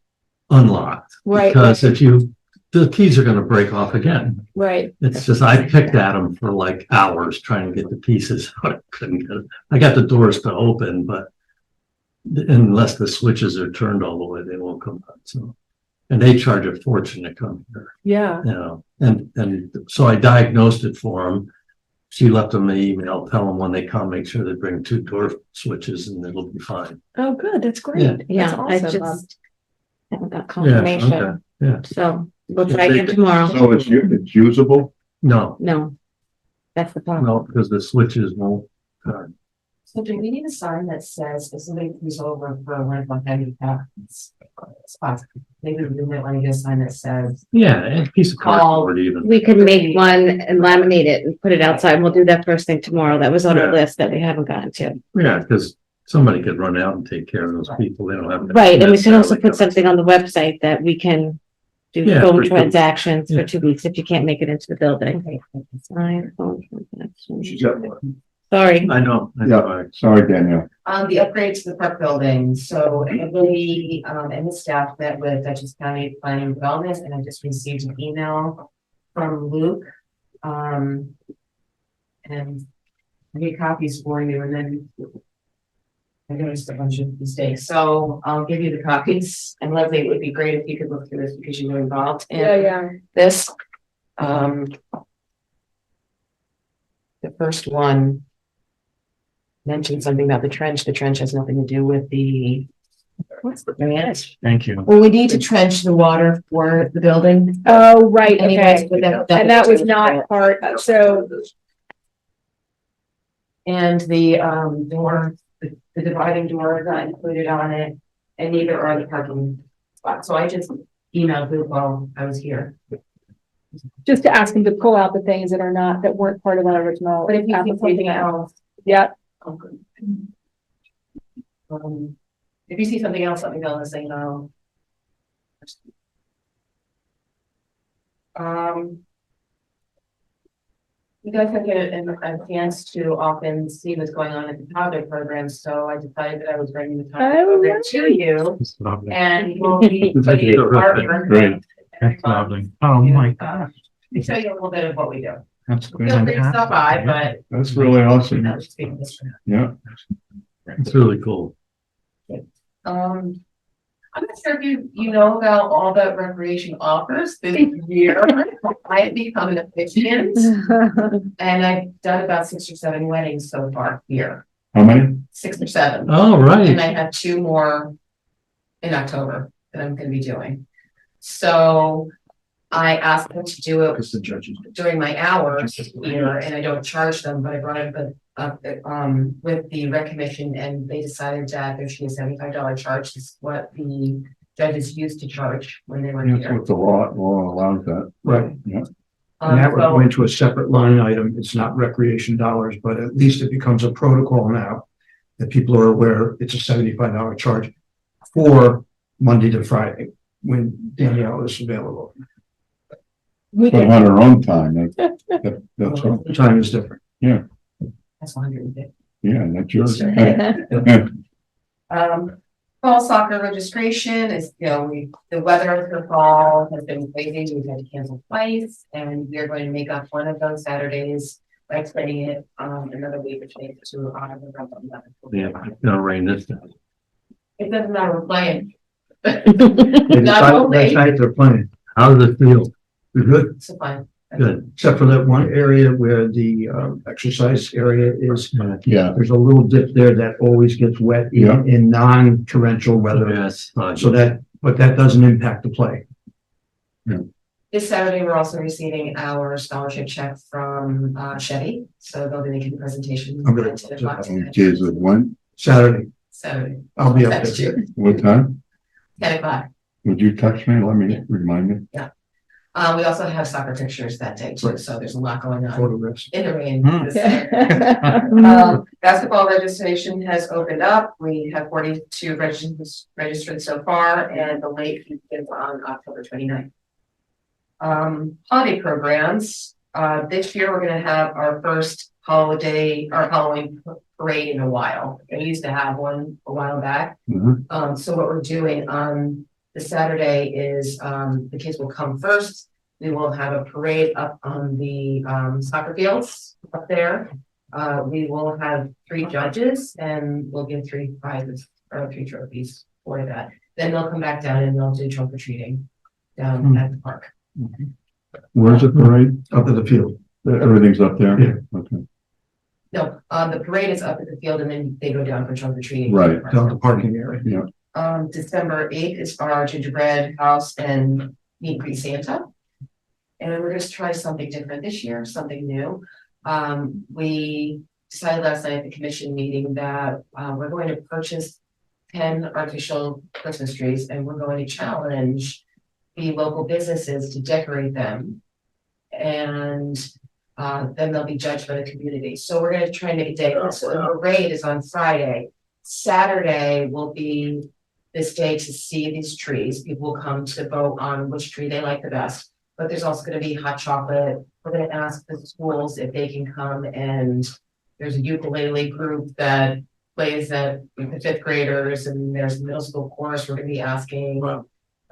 unlocked. Right. Because if you the keys are gonna break off again. Right. It's just, I picked at them for like hours trying to get the pieces. I couldn't get it. I got the doors to open, but unless the switches are turned all the way, they won't come out, so. And they charge a fortune to come here, Yeah. you know, and so I diagnosed it for them. She left them an email, tell them when they come, make sure they bring 2 door switches and it'll be fine. Oh, good. That's great. Yeah. That's Yeah, I awesome. just haven't got Yeah, confirmation, okay, yeah. so we'll If try they again could- tomorrow. So it's usable? No, No. That's the problem. no, because the switches won't turn. So do we need a sign that says if somebody comes over for one of my handicap spots, maybe we might want to get a sign that says. Yeah, and a piece of cardboard even. We could make one and laminate it and put it outside. and We'll do that first thing tomorrow. That was on our Yeah. list that we haven't gotten to. Yeah, because somebody could run out and take care of those people. They don't have. to Right, and we can also necessarily put come. something on the website that we can do Yeah, phone for sure. transactions Yeah. for 2 weeks if you can't make it into the building. Sign, phone transactions. She's got one. Sorry. I know. Yeah, sorry, Danielle. The upgrade to the park building, so everybody, and the staff met with Dutchess County Planning and Development, and I just received an email from Luke. And I made copies for you, and then I noticed a bunch of mistakes, so I'll give you the copies, and Leslie, it would be great if you could look through this because you were involved in Yeah. this. The first one mentioned something about the trench. The trench has nothing to do with the. What's the grant? Thank you. Well, we need to trench the water for the building. Oh, right. Anyways, Okay. but And that was not part, so, And the door, the dividing door is not included on it, and neither are the parking spots. So I just emailed Luke while I was here. just to ask him to pull out the things that are not, that weren't part of our original But if you see something application. else, Yeah. oh, good. If you see something else, let me know and say no. You guys have a chance to often see what's going on at the toddler program, so I decided that I was bringing the toddler Oh, program to you. It's lovely. And we'll be. Thank you. Great. That's lovely. Oh, my gosh. To show you a little bit of what we do. That's good. Feel free to stop by, but. That's really awesome. I'll just speak this for Yeah. It's really cool. I'm not sure if you know about all that recreation offers this year. I have become an officiant and I've done about 6 or 7 weddings so far here, How many? 6 or 7. Oh, And right. I have 2 more in October that I'm gonna be doing. So I asked them to do it Because the judges. during my hours here, and I don't charge them, but I brought it up, with the rec commission, and they decided that there should be a $75 charge, is what the judges used to charge when they were That's here. what the law allows that. Right. Yeah. And that would go So, into a separate line item. It's not recreation dollars, but at least it becomes a protocol now. That people are aware it's a $75 charge for Monday to Friday when Danielle is available. We But can, on her own time, that's all. The time is different. that's 150. Yeah, that's yours. Fall soccer registration is, the weather for fall has been crazy. We've had to cancel twice, and we're going to make up one of those Saturdays by explaining it, another week, which makes it to honor the Rebel 11. Yeah, it's gonna rain this time. It doesn't matter, we're playing. They Not decided only- last night they're playing. How does it feel? We're good, It's fine. Good. except for that one area where the exercise area is. Yeah, There's a little dip there that always gets wet Yeah. in non-torrential weather. Yes. So but that doesn't impact the play. This Saturday, we're also receiving our scholarship check from Chevy, so they'll be making a presentation. I'm gonna- at 10 o'clock tonight. Jesus, when? Saturday, Saturday. I'll be up That's there. you, What time? 10 o'clock. Would you text me? Let me remind me. We also have soccer pictures that day too, so there's a lot going on Photographs. in the rain. Hmm. yeah. Basketball registration has opened up. We have 42 registered so far, and the late fee is on October 29th. Holiday programs, this year we're gonna have our first Halloween parade in a while. We used to have one a while back. Mhm. So what we're doing on The Saturday is, the kids will come first. We will have a parade up on the, soccer fields up there. We will have 3 judges and we'll give 3 prizes or 3 trophies for that. Then they'll come back down and they'll do trunk or treating down at the park. Where's the parade? Up at the field. Everything's up there? Yeah. Okay, No, the parade is up at the field and then they go down for trunk or treating. right. Down the parking area. December 8th is our gingerbread house and meet and greet Santa. And we're just try something different this year, something new. We decided last night at the commission meeting that we're going to purchase 10 artificial Christmas trees and we're going to challenge the local businesses to decorate them. And then they'll be judged by the community. So we're gonna try and make a day. So the parade is on Friday. Saturday will be this day to see these trees. People will come to vote on which tree they like the best. But there's also gonna be hot chocolate. We're gonna ask the schools if they can come, and there's a ukulele group that plays at the 5th graders, and there's a middle school chorus. We're gonna be asking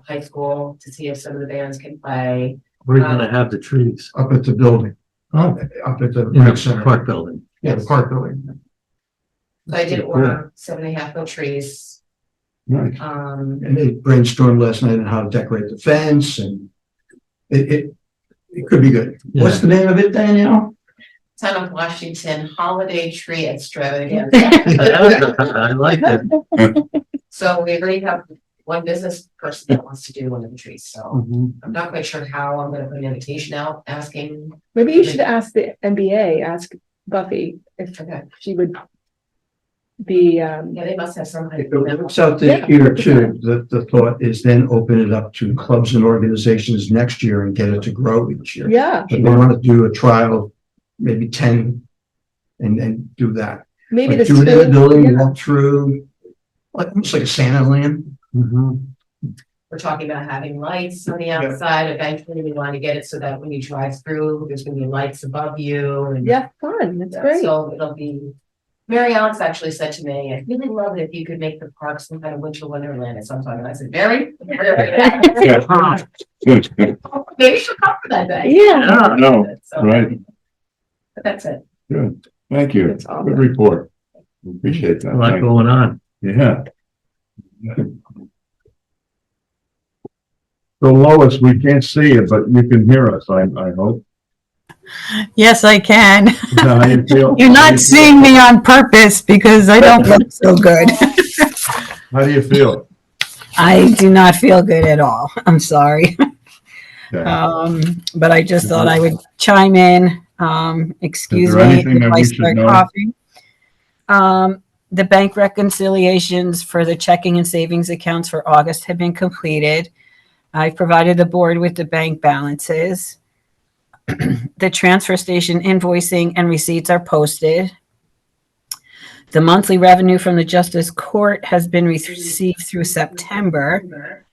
high school to see if some of the bands can play. Where are you gonna have the trees? Up at the building. Oh, Up at the in rec the center. park building. Yeah, the park building. So I did order 7.5 foot trees. Nice. And they brainstormed last night on how to decorate the fence and it could be good. What's the name of it, Danielle? Town of Washington Holiday Tree Extravaganza. I like it. So we already have one business person that wants to do one of the trees, so I'm not quite sure how I'm gonna put an invitation out asking. Maybe you should ask the NBA, ask Buffy if she would be, Yeah, they must have some kind It of. looks out there here too. The thought is then open it up to clubs and organizations next year and get it to grow each year. yeah, But they want to do a trial, maybe 10 and do that. maybe Like the do it in the building, school. walk through, like almost like a Santa land. We're talking about having lights on the outside. Eventually, we want to get it so that when you drive through, there's gonna be lights above you and. Yeah, fun, that's great. So it'll be, Mary Alex actually said to me, I'd really love it if you could make the park some kind of winter wonderland at some time. And I said, Mary? Maybe she'll come for that day. Yeah. No, So, right. But that's it. Good. Thank you. That's awesome. Good report. Appreciate that. A lot Thank you. going on. Yeah. So Lois, we can't see you, but you can hear us, I hope. Yes, I can. How you feel? You're How not you seeing me on purpose because I don't look so good. How do you feel? I do not feel good at all. I'm sorry. Okay. But I just thought I would chime in. Excuse Is there me anything if that I we should start know? coughing. The bank reconciliations for the checking and savings accounts for August have been completed. I've provided the board with the bank balances. The transfer station invoicing and receipts are posted. The monthly revenue from the Justice Court has been received through September.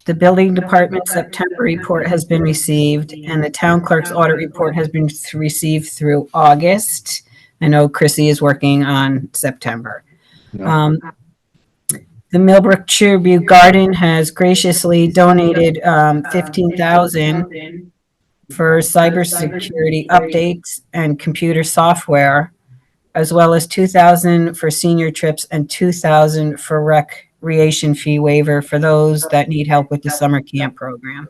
The building department September report has been received, and the town clerk's audit report has been received through August. I know Chrissy is working on September. Yeah. The Millbrook Tribute Garden has graciously donated $15,000 for cybersecurity updates and computer software, as well as $2,000 for senior trips and $2,000 for recreation fee waiver for those that need help with the summer camp program.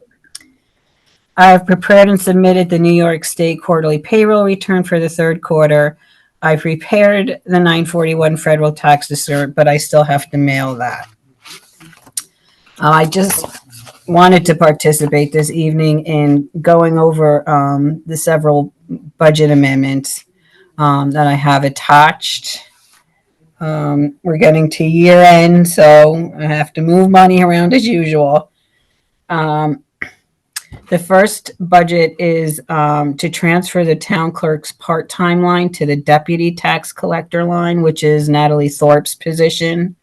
I've prepared and submitted the New York State quarterly payroll return for the third quarter. I've prepared the 941 federal tax return, but I still have to mail that. I just wanted to participate this evening in going over the several budget amendments that I have attached. We're getting to year end, so I have to move money around as usual. The first budget is to transfer the town clerk's part-time line to the deputy tax collector line, which is Natalie Thorpe's position.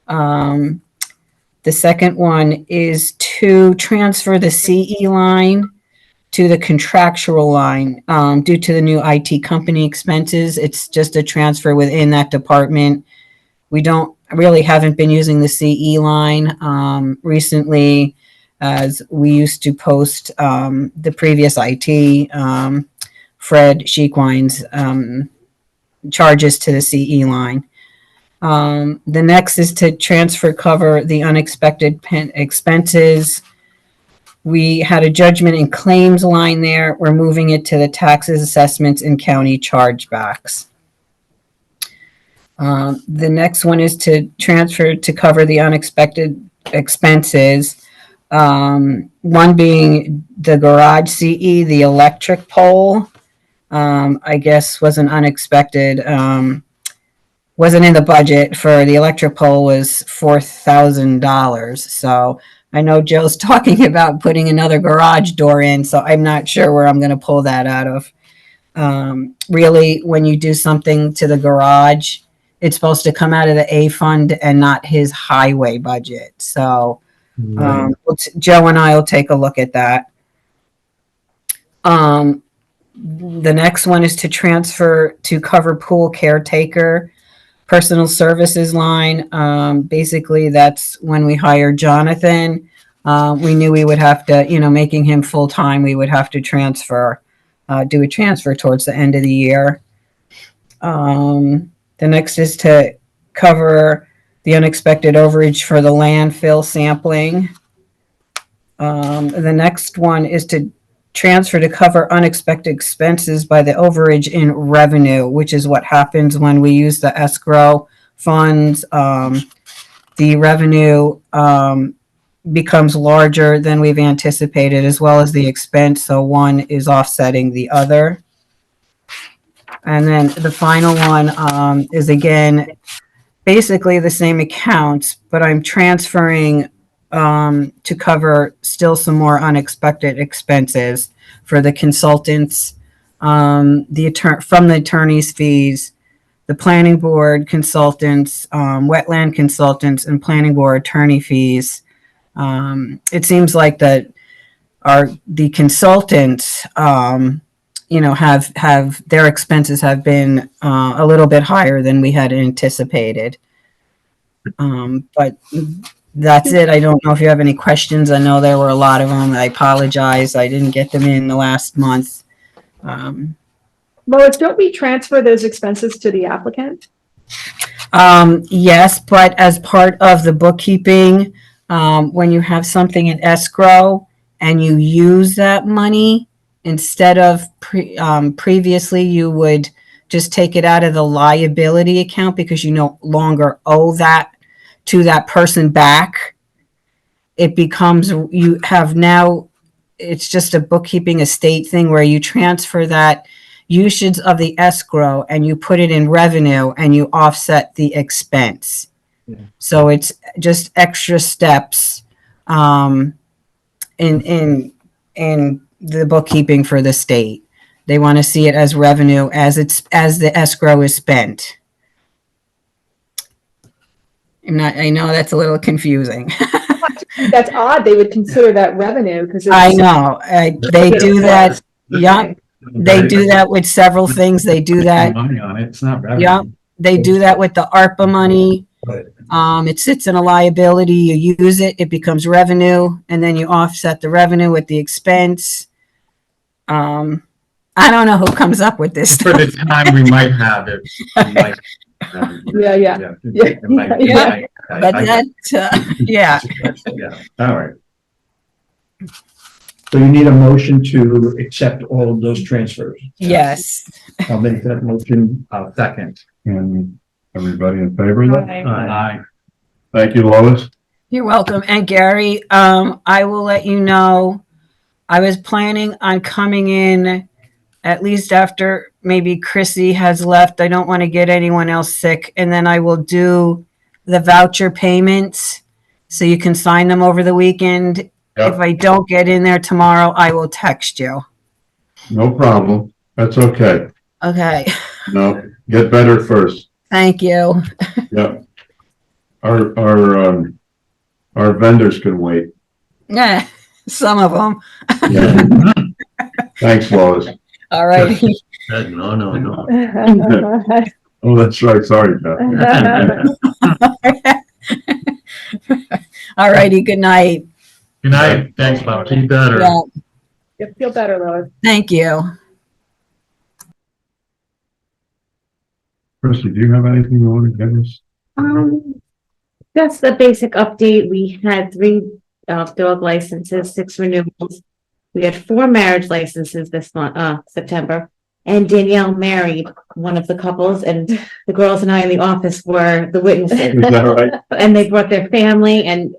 The second one is to transfer the CE line to the contractual line due to the new IT company expenses. It's just a transfer within that department. We don't really haven't been using the CE line. Recently, as we used to post, the previous IT, Fred Sheekwine's, charges to the CE line. The next is to transfer cover the unexpected expenses. We had a judgment and claims line there. We're moving it to the taxes, assessments, and county chargebacks. The next one is to transfer to cover the unexpected expenses. One being the garage CE, the electric pole, I guess was an unexpected, wasn't in the budget for the electric pole was $4,000. So I know Joe's talking about putting another garage door in, so I'm not sure where I'm going to pull that out of. Really, when you do something to the garage, it's supposed to come out of the A fund and not his highway budget. So Joe and I will take a look at that. The next one is to transfer to cover pool caretaker personal services line. Basically, that's when we hired Jonathan. We knew we would have to, making him full-time, we would have to do a transfer towards the end of the year. The next is to cover the unexpected overage for the landfill sampling. The next one is to transfer to cover unexpected expenses by the overage in revenue, which is what happens when we use the escrow funds. The revenue becomes larger than we've anticipated, as well as the expense. So one is offsetting the other. And then the final one is, again, basically the same accounts, but I'm transferring to cover still some more unexpected expenses for the consultants, from the attorney's fees, the planning board consultants, wetland consultants, and planning board attorney fees. It seems like the consultants, have their expenses have been a little bit higher than we had anticipated. But that's it. I don't know if you have any questions. I know there were a lot of them. I apologize. I didn't get them in the last month. Lois, don't we transfer those expenses to the applicant? Yes, but as part of the bookkeeping, when you have something in escrow and you use that money, instead of previously, you would just take it out of the liability account because you no longer owe that to that person back. It becomes, you have now, it's just a bookkeeping estate thing where you transfer that usage of the escrow and you put it in revenue and you offset the expense. Yeah. So it's just extra steps in the bookkeeping for the state. They want to see it as revenue as the escrow is spent. I know that's a little confusing. That's odd. They would consider that revenue because I know they do that. Yeah, they do that with several things. They do that. Money on it. It's not revenue. Yeah, they do that with the ARPA money. It sits in a liability. You use it, it becomes revenue, and then you offset the revenue with the expense. I don't know who comes up with this For the time we might have it. Yeah. But that, yeah. Yeah. All right. So you need a motion to accept all of those transfers. Yes. I'll make that motion. Second. And everybody in favor of that? Aye. Thank you, Lois. You're welcome. And Gary, I will let you know, I was planning on coming in at least after maybe Chrissy has left. I don't want to get anyone else sick. And then I will do the voucher payments so you can sign them over the weekend. Yep. If I don't get in there tomorrow, I will text you. No problem. That's okay. Okay. No, get better first. Thank you. Yeah. Our vendors can wait. Yeah, some of them. Yeah. Thanks, Lois. All right. No. Oh, that's right. Sorry, Beth. All righty, good night. Good night. Thanks, Bob. Be better. Yeah, You feel better, Lois. thank you. Chrissy, do you have anything you want to give us? Just the basic update. We had 3 dog licenses, 6 renewals. We had 4 marriage licenses this month, September. And Danielle married one of the couples, and the girls and I in the office were the witnesses. Is that right? And they brought their family, and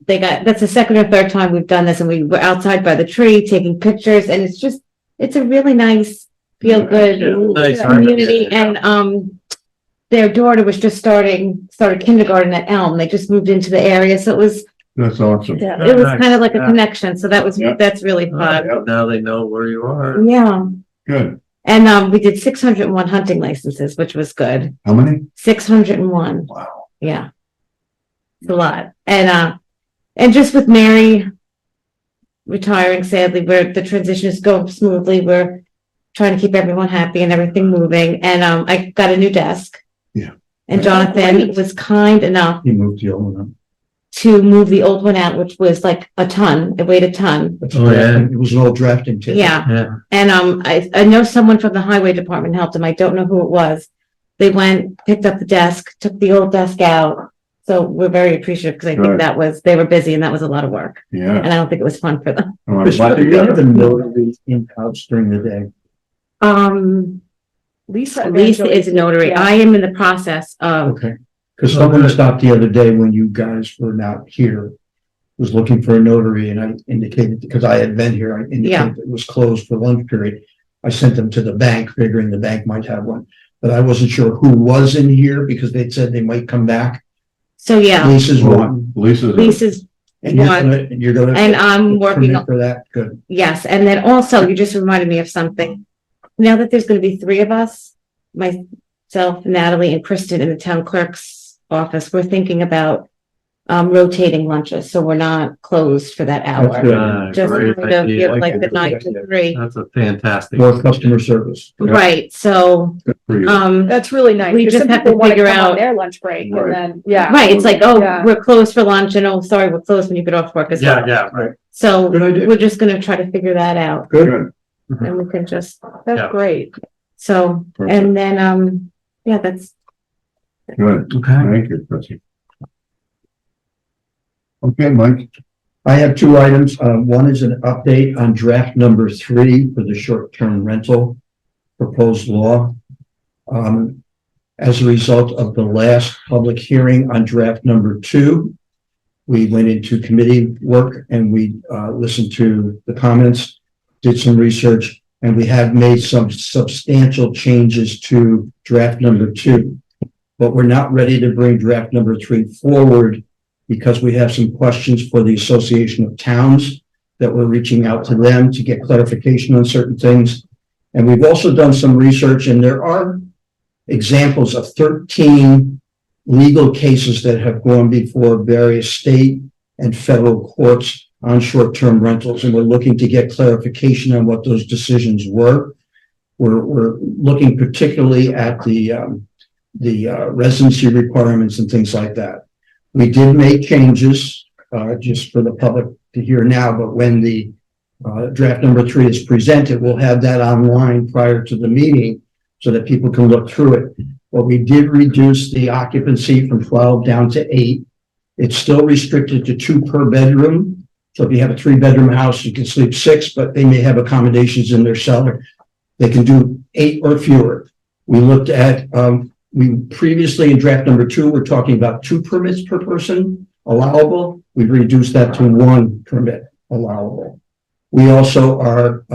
that's the second or third time we've done this, and we were outside by the tree taking pictures, and it's a really nice, feel good Nice. community. And their daughter was just started kindergarten at Elm. They just moved into the area, so it was That's awesome. kind of like a Yeah. connection. So that's really fun. Now they know where you are. Yeah. Good. And we did 601 hunting licenses, which was good. How many? 601. Wow. Yeah. It's a lot. And just with Mary retiring, sadly, where the transition is going smoothly, we're trying to keep everyone happy and everything moving. And I got a new desk. Yeah. And Jonathan was kind enough He moved the old one. to move the old one out, which was like a ton. It weighed a ton. Oh, yeah. It was an old drafting table. Yeah. Yeah. And I know someone from the highway department helped him. I don't know who it was. They went, picked up the desk, took the old desk out. So we're very appreciative because I think Good. they were busy and that was a lot of work. Yeah. And I don't think it was fun for them. Oh, I'm Chris, glad do you you got have a it. notary in-house during the day? Lisa. Lisa is a notary. Yeah. I am in the process of, Okay. Because someone stopped the other day when you guys were not here, was looking for a notary, and I indicated, because I had been here, I indicated it was closed for lunch period. I sent them to the bank, figuring the bank might have one, but I wasn't sure who was in here because they'd said they might come back. so yeah, Lisa's one. Lisa's, And you're gonna. And I'm working permit for that, good. yes. And then also you just reminded me of something. Now that there's going to be 3 of us, myself, Natalie and Kristen in the town clerk's office, we're thinking about rotating lunches. So we're not closed for that That's hour. good. Just Great kind of idea. give like the 9 to 3. That's a fantastic. More customer service. Right. So, Good for you. That's really nice. We because just some have to people wanna figure come on out- their lunch break Right. and then, yeah. right. It's like, oh, Yeah. we're closed for lunch and oh, sorry, we're closed when you get off work as well. Yeah, right. So Good idea. we're just going to try to figure that out Good. and we can just, That's Yeah. great. so, and then, yeah, that's, Good. Okay. Thank you, Chrissy. Okay, Mike. I have 2 items. One is an update on draft number 3 for the short-term rental proposed law. As a result of the last public hearing on draft number 2, we went into committee work and we listened to the comments, did some research, and we have made some substantial changes to draft number 2. But we're not ready to bring draft number 3 forward because we have some questions for the Association of Towns that we're reaching out to them to get clarification on certain things. And we've also done some research, and there are examples of 13 legal cases that have gone before various state and federal courts on short-term rentals, and we're looking to get clarification on what those decisions were. We're looking particularly at the residency requirements and things like that. We did make changes, just for the public to hear now, but when the draft number 3 is presented, we'll have that online prior to the meeting so that people can look through it. But we did reduce the occupancy from 12 down to 8. It's still restricted to 2 per bedroom. So if you have a 3-bedroom house, you can sleep 6, but they may have accommodations in their cellar. They can do 8 or fewer. We looked at, we previously in draft number 2, we're talking about 2 permits per person allowable. We've reduced that to 1 permit allowable. We also are,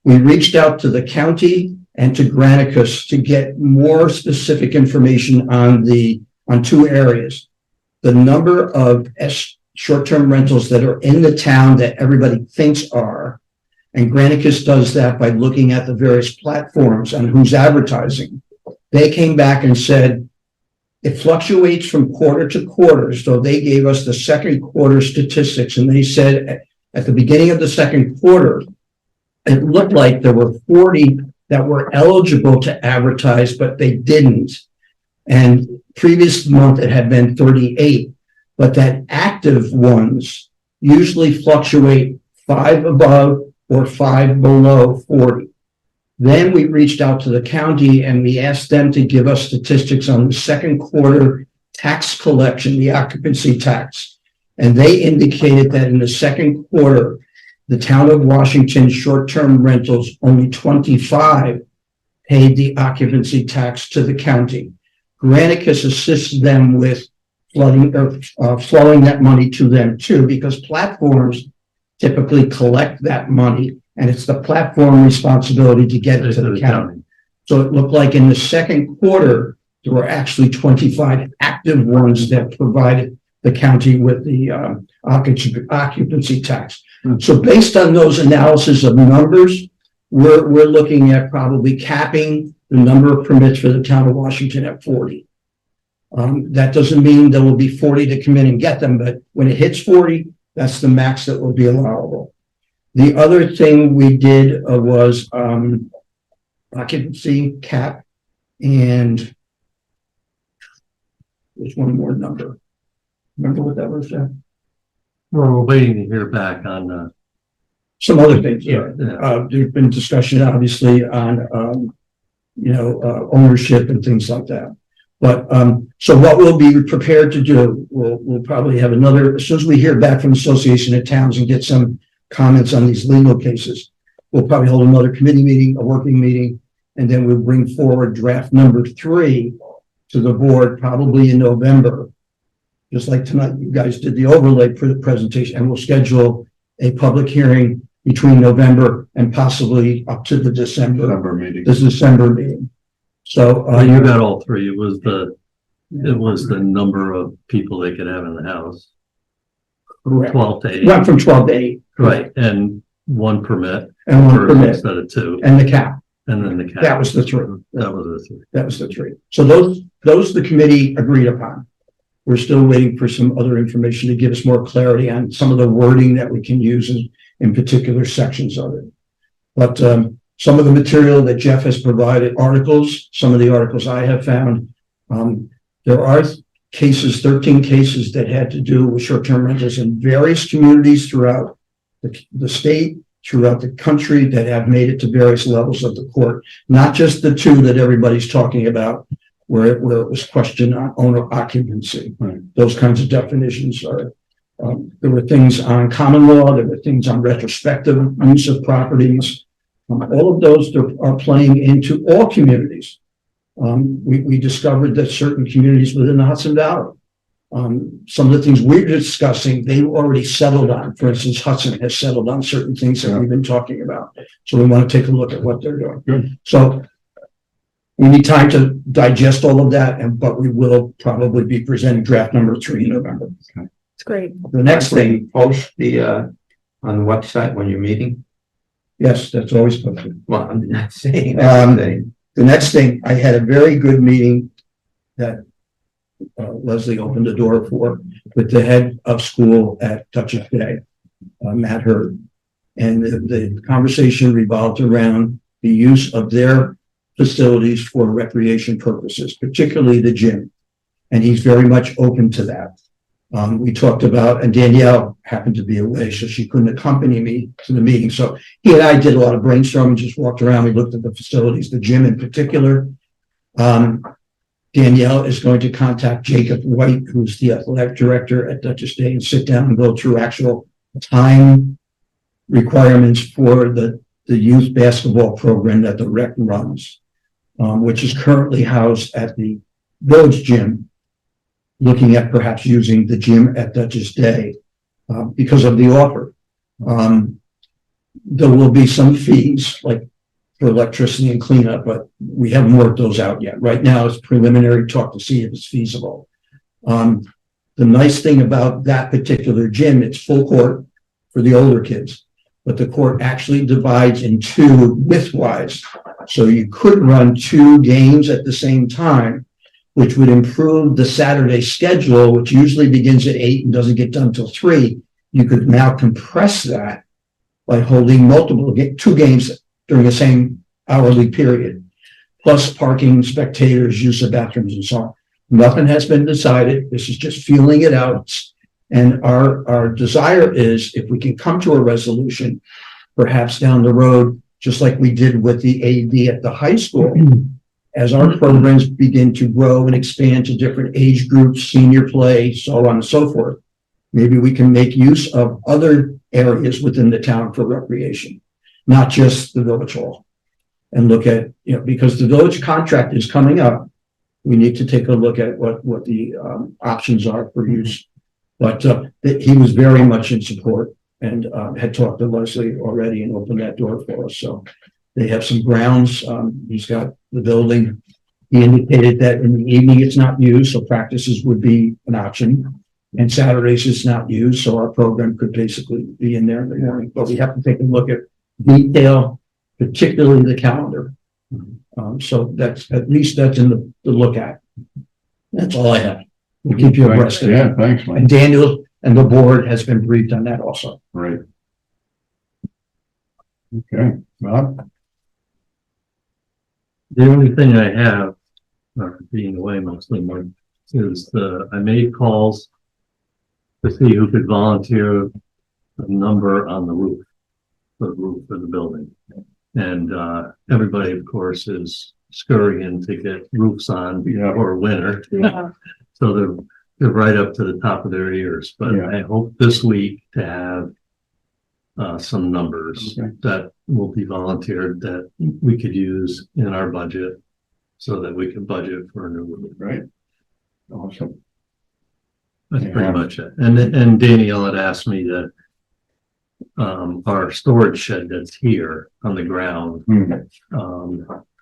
we reached out to the county and to Granicus to get more specific information on 2 areas. The number of short-term rentals that are in the town that everybody thinks are. And Granicus does that by looking at the various platforms and who's advertising. They came back and said, it fluctuates from quarter to quarter. So they gave us the second quarter statistics, and they said at the beginning of the second quarter, it looked like there were 40 that were eligible to advertise, but they didn't. And previous month it had been 38, but that active ones usually fluctuate 5 above or 5 below 40. Then we reached out to the county and we asked them to give us statistics on the second quarter tax collection, the occupancy tax. And they indicated that in the second quarter, the town of Washington short-term rentals, only 25 paid the occupancy tax to the county. Granicus assists them with flowing that money to them too, because platforms typically collect that money, and it's the platform responsibility to get it to the county. So it looked like in the second quarter, there were actually 25 active ones that provided the county with the occupancy tax. So based on those analysis of numbers, we're looking at probably capping the number of permits for the town of Washington at 40. That doesn't mean there will be 40 to come in and get them, but when it hits 40, that's the max that will be allowable. The other thing we did was occupancy cap, and there's one more number. Remember what that was, Jeff? Well, we're waiting to hear back on, Some other things, yeah. There's been discussion, obviously, on, ownership and things like that. But, so what we'll be prepared to do, we'll probably have another, as soon as we hear back from the Association of Towns and get some comments on these legal cases, we'll probably hold another committee meeting, a working meeting, and then we'll bring forward draft number 3 to the board probably in November. Just like tonight, you guys did the overlay presentation, and we'll schedule a public hearing between November and possibly up to the December meeting. So you got all 3. It was the number of people they could have in the house. Correct. 12 to 8. Went from 12 to 8. Right, and 1 permit. And 1 permit. Instead of 2. And the cap. And then the cap. That was the 3. That was the 3. That was the 3. So those the committee agreed upon. We're still waiting for some other information to give us more clarity on some of the wording that we can use in particular sections of it. But some of the material that Jeff has provided, articles, some of the articles I have found, there are cases, 13 cases that had to do with short-term rentals in various communities throughout the state, throughout the country, that have made it to various levels of the court. Not just the 2 that everybody's talking about, where it was questioned on owner occupancy. Right. Those kinds of definitions are, there were things on common law, there were things on retrospective use of properties. All of those are playing into all communities. We discovered that certain communities within the Hudson Valley, some of the things we're discussing, they've already settled on. For instance, Hudson has settled on certain things that we've been talking about. So we want to take a look at what they're doing. Good. So we need time to digest all of that, but we will probably be presenting draft number 3 in November. It's great. The next thing, Post the, on the website when you're meeting? yes, that's always posted. Well, I'm not saying The next thing, I had a very good meeting that Leslie opened the door for with the head of school at Dutchess Bay, Matt Hurd. And the conversation revolved around the use of their facilities for recreation purposes, particularly the gym. And he's very much open to that. We talked about, and Danielle happened to be away, so she couldn't accompany me to the meeting. So he and I did a lot of brainstorming, just walked around. We looked at the facilities, the gym in particular. Danielle is going to contact Jacob White, who's the athletic director at Dutchess Bay, and sit down and go through actual time requirements for the youth basketball program that the rec runs, which is currently housed at the village gym, looking at perhaps using the gym at Dutchess Day because of the offer. There will be some fees, like for electricity and cleanup, but we haven't worked those out yet. Right now, it's preliminary talk to see if it's feasible. The nice thing about that particular gym, it's full court for the older kids, but the court actually divides in 2 width-wise. So you could run 2 games at the same time, which would improve the Saturday schedule, which usually begins at 8 and doesn't get done till 3. You could now compress that by holding 2 games during the same hourly period. plus parking, spectators, use of bathrooms and so on. Nothing has been decided. This is just feeling it out. And our desire is if we can come to a resolution, perhaps down the road, just like we did with the AD at the high school, as our programs begin to grow and expand to different age groups, senior play, so on and so forth, maybe we can make use of other areas within the town for recreation, not just the village hall. And look at, because the village contract is coming up, we need to take a look at what the options are for use. But he was very much in support and had talked to Leslie already and opened that door for us. So they have some grounds. He's got the building. He indicated that in the evening it's not used, so practices would be an option. And Saturdays it's not used, so our program could basically be in there in the morning. But we have to take a look at detail, particularly the calendar. So that's in the look at. That's all I have. We'll keep you abreast. Yeah, thanks, Mike. And Daniel and the board has been briefed on that also. Right. Okay, Bob? The only thing I have, being away mostly, is I made calls to see who could volunteer a number on the roof of the building. And everybody, of course, is scurrying to get roofs on before winter. Yeah. So they're right up to the top of their ears. But I hope this week to have some numbers that will be volunteered that we could use in our budget so that we can budget for a new roof. Right. Awesome. That's pretty much it. And Danielle had asked me that our storage shed that's here on the ground,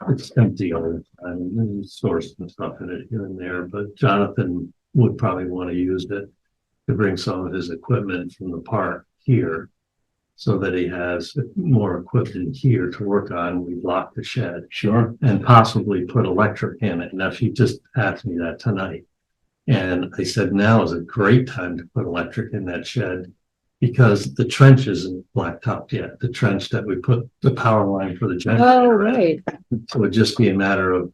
it's empty all the time. There's stores and stuff in it here and there, but Jonathan would probably want to use it to bring some of his equipment from the park here so that he has more equipment here to work on. We block the shed. Sure. And possibly put electric in it. Now, she just asked me that tonight. And I said, now is a great time to put electric in that shed because the trench isn't blacktopped yet. The trench that we put the power line for the generator. Oh, right. So it'd just be a matter of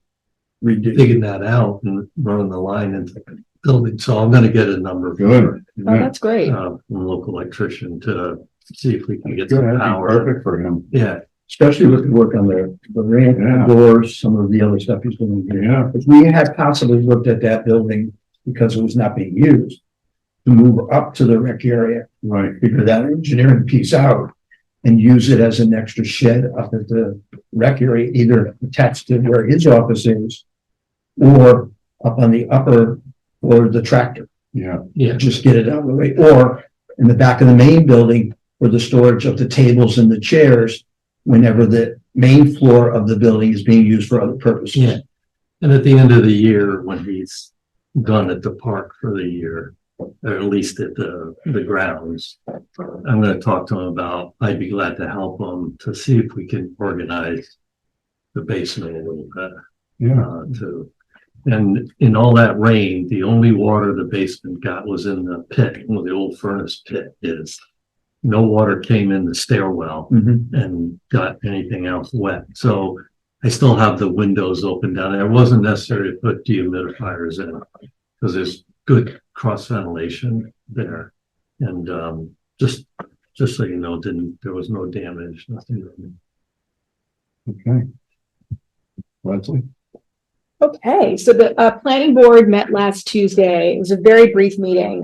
digging that out and running the line into the building. So I'm going to get a number Good. Oh, that's great. from a local electrician to see if we can get Good, some that'd be power. perfect for him. Yeah. Especially with the work on the ramp, the doors, some of the other stuff he's doing here. Yeah. If we had possibly looked at that building because it was not being used to move up to the rec area, Right. figure that engineering piece out and use it as an extra shed up at the rec area, either attached to where his office is or up on the upper or the tractor. Yeah. Just get it out of the way, or in the back of the main building for the storage of the tables and the chairs whenever the main floor of the building is being used for other purposes. Yeah. And at the end of the year, when he's done at the park for the year, or at least at the grounds, I'm going to talk to him about, I'd be glad to help him to see if we can organize the basement a little bit. And in all that rain, the only water the basement got was in the pit, where the old furnace pit is. No water came in the stairwell and got anything else wet. So I still have the windows open down there. It wasn't necessary to put dehumidifiers in because there's good cross ventilation there. And just so you know, there was no damage, nothing. Okay. Leslie? Okay, so the planning board met last Tuesday. It was a very brief meeting.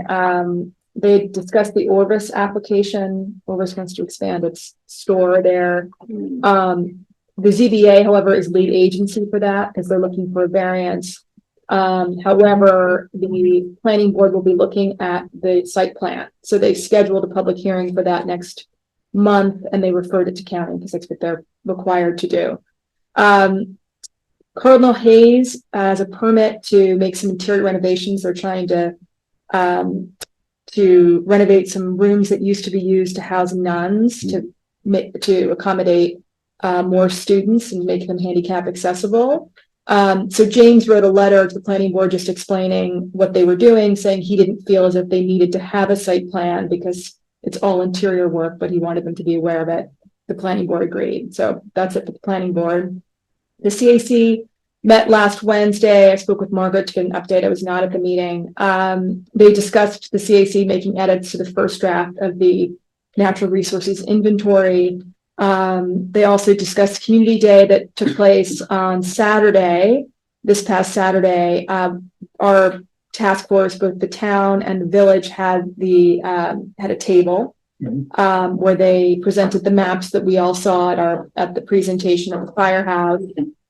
They discussed the Orvis application. Orvis wants to expand its store there. The ZBA, however, is lead agency for that because they're looking for a variance. However, the planning board will be looking at the site plan. So they scheduled a public hearing for that next month and they referred it to county because that's what they're required to do. Cardinal Hayes has a permit to make some interior renovations. They're trying to renovate some rooms that used to be used to house nuns to accommodate more students and make them handicap accessible. So James wrote a letter to the planning board just explaining what they were doing, saying he didn't feel as if they needed to have a site plan because it's all interior work, but he wanted them to be aware of it. The planning board agreed. So that's it for the planning board. The CAC met last Wednesday. I spoke with Margaret to get an update. I was not at the meeting. They discussed the CAC making edits to the first draft of the natural resources inventory. They also discussed Community Day that took place on Saturday, this past Saturday. Our task force, both the town and the village, had a table where they presented the maps that we all saw at the presentation of the firehouse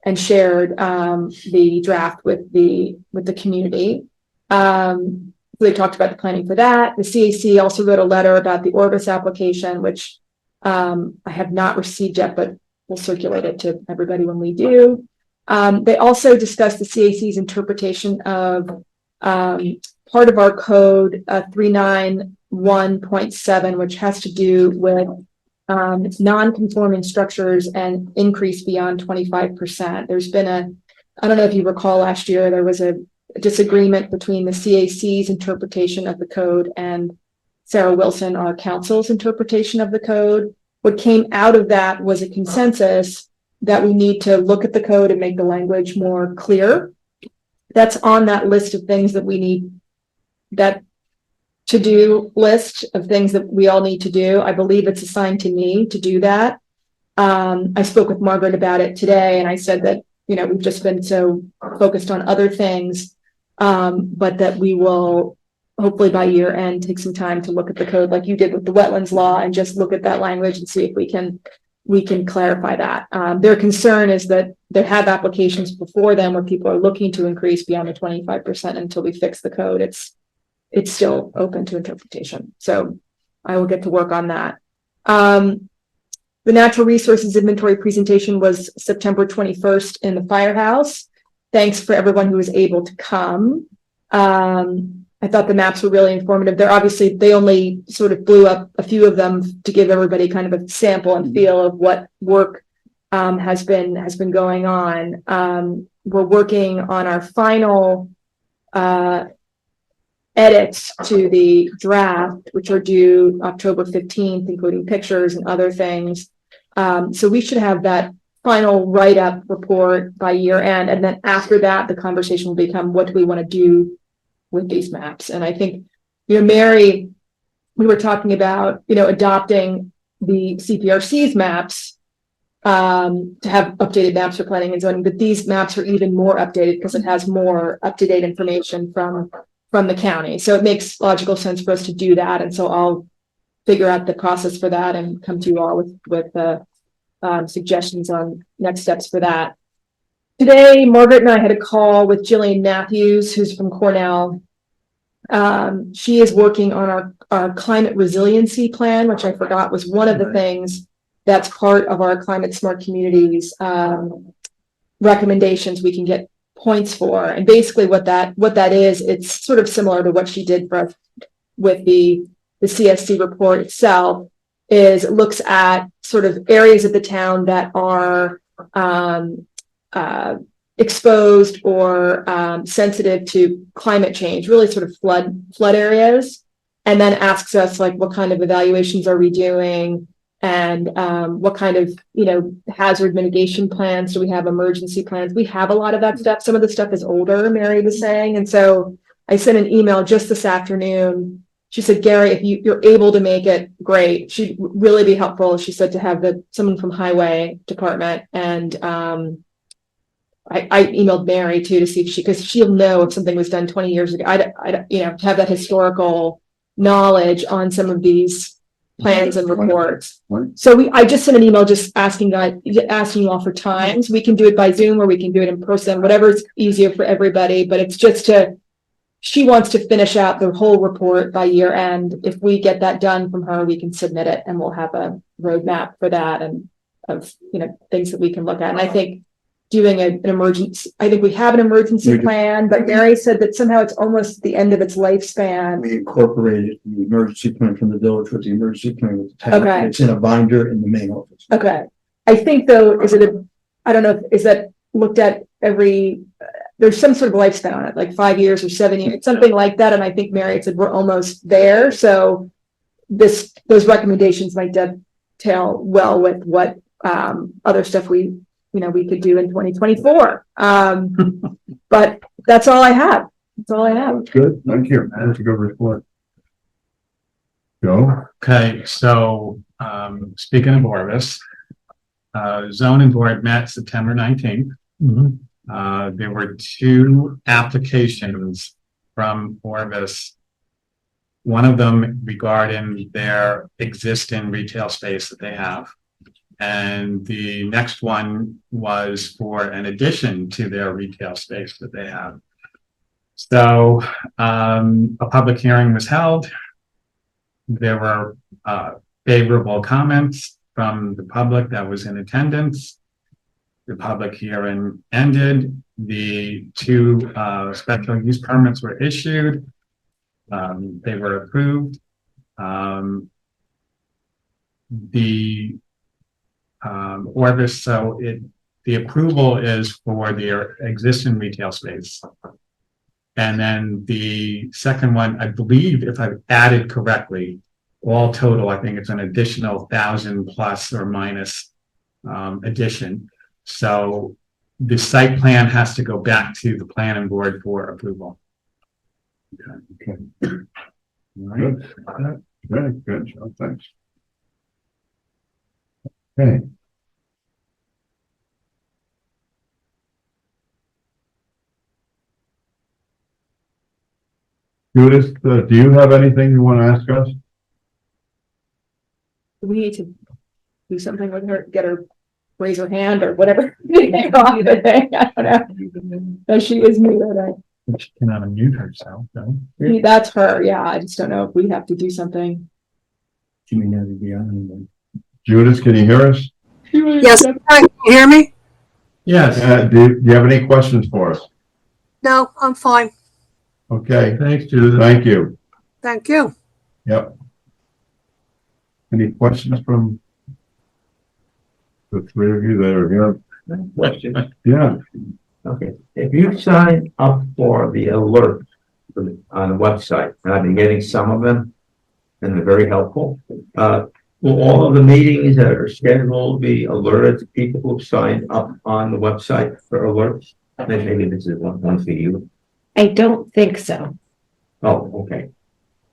and shared the draft with the community. They talked about the planning for that. The CAC also wrote a letter about the Orbis application, which I have not received yet, but we'll circulate it to everybody when we do. They also discussed the CAC's interpretation of part of our code 391.7, which has to do with non-conforming structures and increase beyond 25%. There's been I don't know if you recall last year, there was a disagreement between the CAC's interpretation of the code and Sarah Wilson, our council's interpretation of the code. What came out of that was a consensus that we need to look at the code and make the language more clear. That's on that list of things that we need, that to-do list of things that we all need to do. I believe it's assigned to me to do that. I spoke with Margaret about it today, and I said that, we've just been so focused on other things, but that we will hopefully by year end take some time to look at the code like you did with the wetlands law and just look at that language and see if we can clarify that. Their concern is that they have applications before them where people are looking to increase beyond the 25% until we fix the code. It's still open to interpretation. So I will get to work on that. The natural resources inventory presentation was September 21st in the firehouse. Thanks for everyone who was able to come. I thought the maps were really informative. They only sort of blew up a few of them to give everybody kind of a sample and feel of what work has been going on. We're working on our final edits to the draft, which are due October 15th, including pictures and other things. So we should have that final write-up report by year end. And then after that, the conversation will become, what do we want to do with these maps? And I think, Mary, we were talking about, adopting the CPRC's maps to have updated maps for planning and zoning, but these maps are even more updated because it has more up-to-date information from the county. So it makes logical sense for us to do that. And so I'll figure out the process for that and come to you all with suggestions on next steps for that. Today, Margaret and I had a call with Jillian Matthews, who's from Cornell. She is working on our climate resiliency plan, which I forgot was one of the things that's part of our Climate Smart Communities recommendations we can get points for. And basically what that is, it's sort of similar to what she did for us with the CSC report itself, is it looks at sort of areas of the town that are exposed or sensitive to climate change, really sort of flood areas, and then asks us like, what kind of evaluations are we doing, and what kind of hazard mitigation plans do we have, emergency plans. We have a lot of that stuff. Some of the stuff is older, Mary was saying, and so I sent an email just this afternoon. She said, Gary, if you're able to make it, great. She'd really be helpful, she said, to have someone from Highway Department. And I emailed Mary too to see if because she'll know if something was done 20 years ago. I to have that historical knowledge on some of these plans and reports. So I just sent an email just asking you all for times. We can do it by Zoom or we can do it in person, whatever's easier for everybody. But it's just she wants to finish out the whole report by year end. If we get that done from her, we can submit it and we'll have a roadmap for that and of things that we can look at. And I think doing an emergency, I think we have an emergency plan, but Mary said that somehow it's almost the end of its lifespan. We incorporated the emergency plan from the village with the emergency plan with the town. Okay. It's in a binder in the main office. Okay. I think though, I don't know, is that looked at there's some sort of lifespan on it, like 5 years or 7 years, something like that. And I think Mary said we're almost there. So those recommendations might dovetail well with what other stuff we we could do in 2024. But that's all I have. That's all I have. Good, thank you. That's a good report. Joe? Okay, so, speaking of Orvis, zoning board met September 19th. There were 2 applications from Orvis. One of them regarding their existing retail space that they have. And the next one was for an addition to their retail space that they have. So, a public hearing was held. There were favorable comments from the public that was in attendance. The public hearing ended. The 2 special use permits were issued. They were approved. The Orvis, the approval is for their existing retail space. And then the second one, I believe, if I've added correctly, all total, I think it's an additional 1,000 plus or minus addition. So the site plan has to go back to the planning board for approval. Okay. Good. Very good, Joe. Thanks. Okay. Judith, do you have anything you want to ask us? Do we need to do something with her, get her, raise her hand or whatever? I don't know. No, she is muted. She cannot unmute herself, though. That's her. Yeah, I just don't know if we have to do something. She may never be on. Judith, can you hear us? Yes, can you hear me? Yes. Do you have any questions for us? No, I'm fine. Okay, Thanks, Judith. thank you. Thank you. Yep. Any questions from the 3 of you that are here? Question. Yeah, Okay, if you sign up for the alert on the website, and I've been getting some of them, and they're very helpful. Will all of the meetings that are scheduled be alerted to people who've signed up on the website for alerts? Maybe this is one for you. I don't think so. Oh, okay.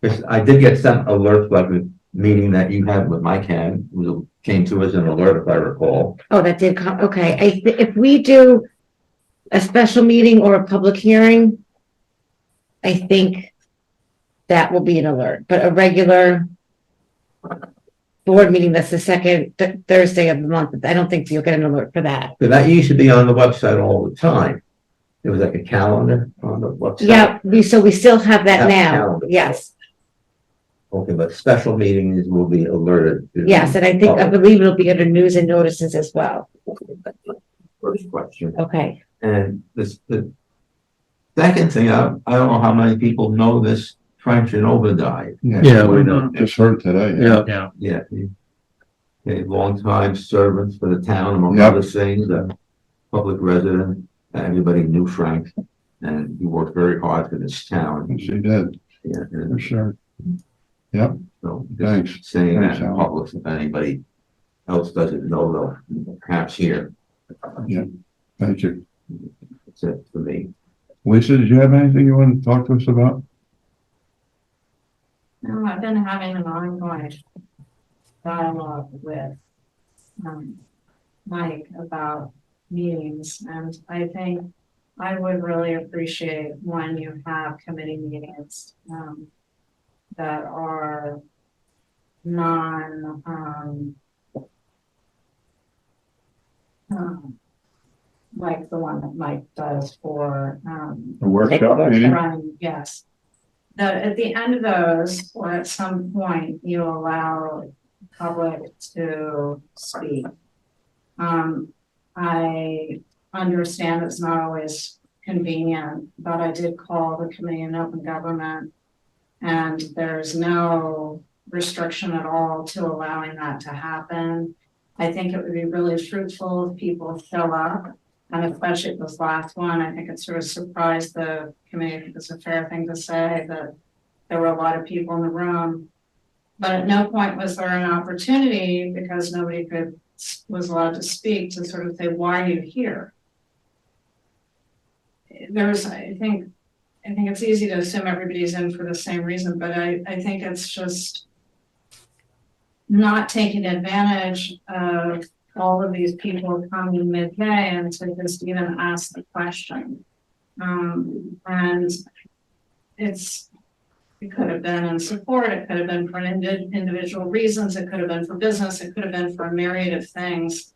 Because I did get some alerts like the meeting that you had with Mike Hand, who came to us an alert, if I recall. Oh, that did come, okay. If we do a special meeting or a public hearing, I think that will be an alert, but a regular board meeting, that's the second Thursday of the month, I don't think you'll get an alert for that. But that used to be on the website all the time. There was like a calendar on the website. Yeah, we still have that Have now, calendar. yes, Okay, but special meetings will be alerted. to yes, and I public. believe it'll be under news and notices as well, First question. okay. And the second thing, I don't know how many people know this, Frank Genova died. Yeah, we know. Just heard today. Yeah. Yeah. A longtime servant for the town, among Yep. other things, a public resident. Everybody knew Frank, and he worked very hard for this town. She did, Yeah, for and sure. Yep, so thanks. just saying that Thanks, in Alan. public, if anybody else doesn't know, they'll perhaps hear. Thank you. That's it for me. Lisa, did you have anything you want to talk to us about? No, I've been having an ongoing dialogue with Mike about meetings, and I think I would really appreciate when you have committee meetings that are non like the one that Mike does for A workshop meeting? running, yes. That at the end of those, or at some point, you allow public to speak. I understand it's not always convenient, but I did call the Committee on Open Government, and there's no restriction at all to allowing that to happen. I think it would be really fruitful if people show up, and especially this last one, I think it sort of surprised the committee. I think it's a fair thing to say that there were a lot of people in the room. But at no point was there an opportunity, because nobody could was allowed to speak to sort of say, why are you here? I think it's easy to assume everybody's in for the same reason, but I think it's just not taking advantage of all of these people coming midday and to just even ask the question. And it could have been in support, it could have been for individual reasons, it could have been for business, it could have been for a myriad of things.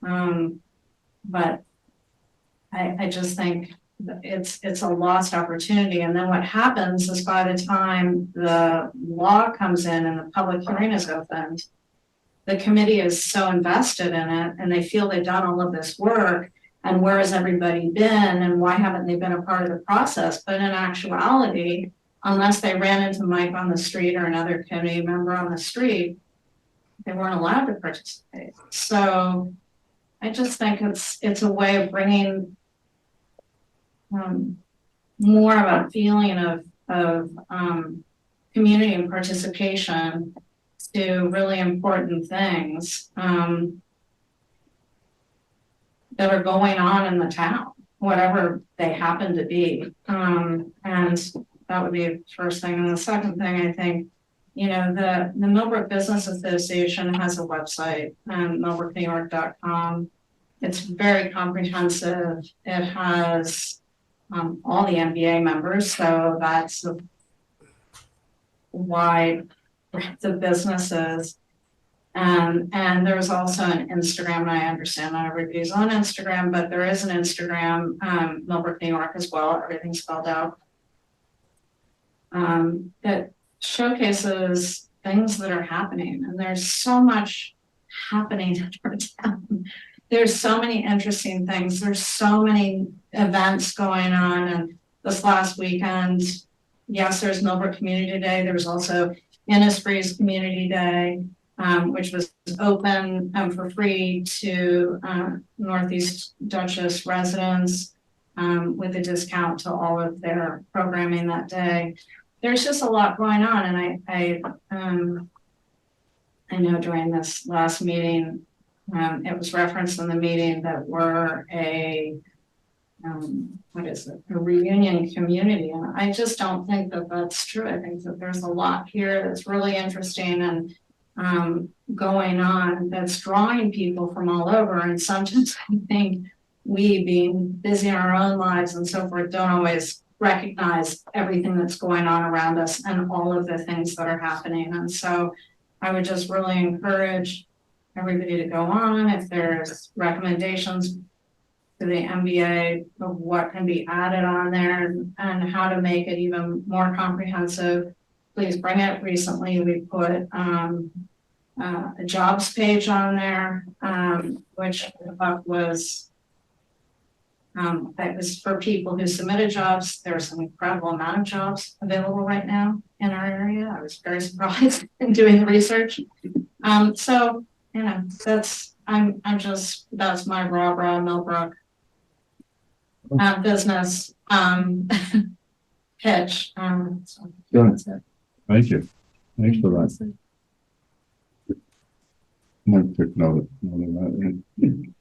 But I just think it's a lost opportunity. And then what happens is by the time the law comes in and the public hearing is opened, the committee is so invested in it and they feel they've done all of this work. And where has everybody been and why haven't they been a part of the process? But in actuality, unless they ran into Mike on the street or another committee member on the street, they weren't allowed to participate. So I just think it's a way of bringing more of a feeling of community and participation to really important things that are going on in the town, whatever they happen to be. And that would be the first thing. And the second thing, I think, the Millbrook Business Association has a website, millbrooknewyork.com. It's very comprehensive. It has all the MBA members, so that's a wide breadth of businesses. And there's also an Instagram, and I understand not everybody's on Instagram, but there is an Instagram, Millbrook, New York as well, everything's spelled out. That showcases things that are happening, and there's so much happening in our town. There's so many interesting things. There's so many events going on. And this last weekend, yes, there's Millbrook Community Day. There was also Innisfree's Community Day, which was open for free to Northeast Dutchess residents with a discount to all of their programming that day. There's just a lot going on. And I know during this last meeting, it was referenced in the meeting that we're a reunion community. And I just don't think that that's true. I think that there's a lot here that's really interesting and going on that's drawing people from all over. And sometimes I think we, being busy in our own lives and so forth, don't always recognize everything that's going on around us and all of the things that are happening. And so I would just really encourage everybody to go on. If there's recommendations to the MBA of what can be added on there and how to make it even more comprehensive, please bring it. Recently, we put a jobs page on there, which I thought was that was for people who submitted jobs. There's an incredible amount of jobs available right now in our area. I was very surprised in doing the research. So that's that's my raw Millbrook business pitch. Good. Thank you. Thanks for that. I took note of that.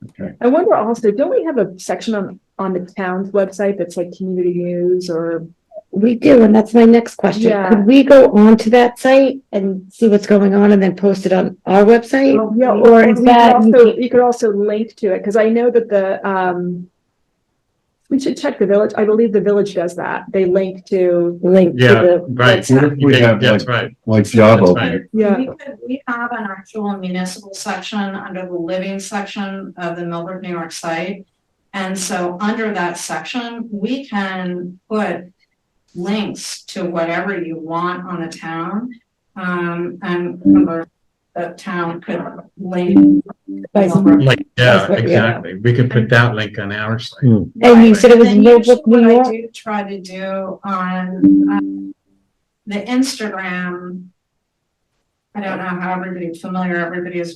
Okay. I wonder also, don't we have a section on the town's website that's like community news or? We do, and that's my next question. Yeah. Could we go onto that site and see what's going on and then post it on our website? Yeah, Or is that, you could also link to it, because I know that we should check the village. I believe the village does that. They link to Yeah, the right. website. We have That's right. like job That's opening. right. Yeah. We have an actual municipal section under the living section of the Millbrook, New York site. And so under that section, we can put links to whatever you want on the town. And remember, the town could link. Like, yeah, exactly. We could put that link on our site. and you said it was Then Millbrook, usually New what York? I do try to do on the Instagram. I don't know how everybody is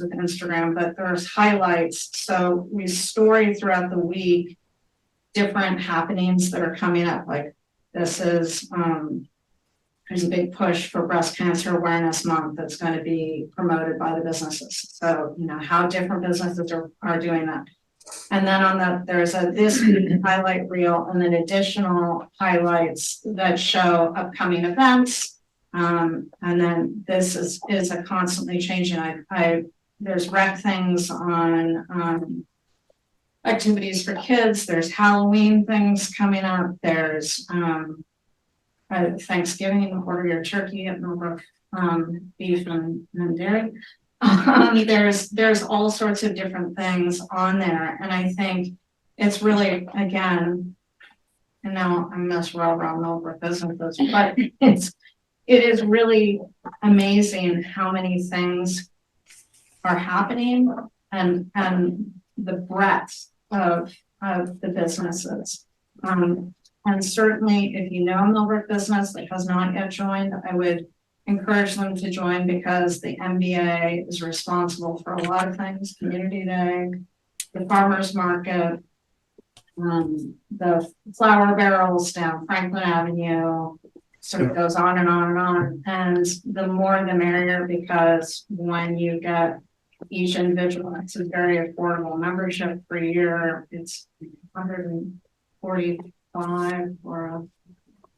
with Instagram, but there's highlights. So we story throughout the week different happenings that are coming up. Like this is there's a big push for breast cancer awareness month that's going to be promoted by the businesses. So, you know, how different businesses are doing that. And then there's a this week highlight reel and then additional highlights that show upcoming events. And then this is a constantly changing. There's rec things on activities for kids. There's Halloween things coming up. There's Thanksgiving, order your turkey at Millbrook, beef and dairy. There's all sorts of different things on there. And I think it's really, again, and now I miss raw Millbrook businesses, but it is really amazing how many things are happening and the breadth of the businesses. And certainly if you know a Millbrook business that has not yet joined, I would encourage them to join because the MBA is responsible for a lot of things, Community Day, the farmers market, the flower barrels down Franklin Avenue, sort of goes on and on and on. And the more the merrier, because when you get each individual, it's a very affordable membership per year. It's $145 for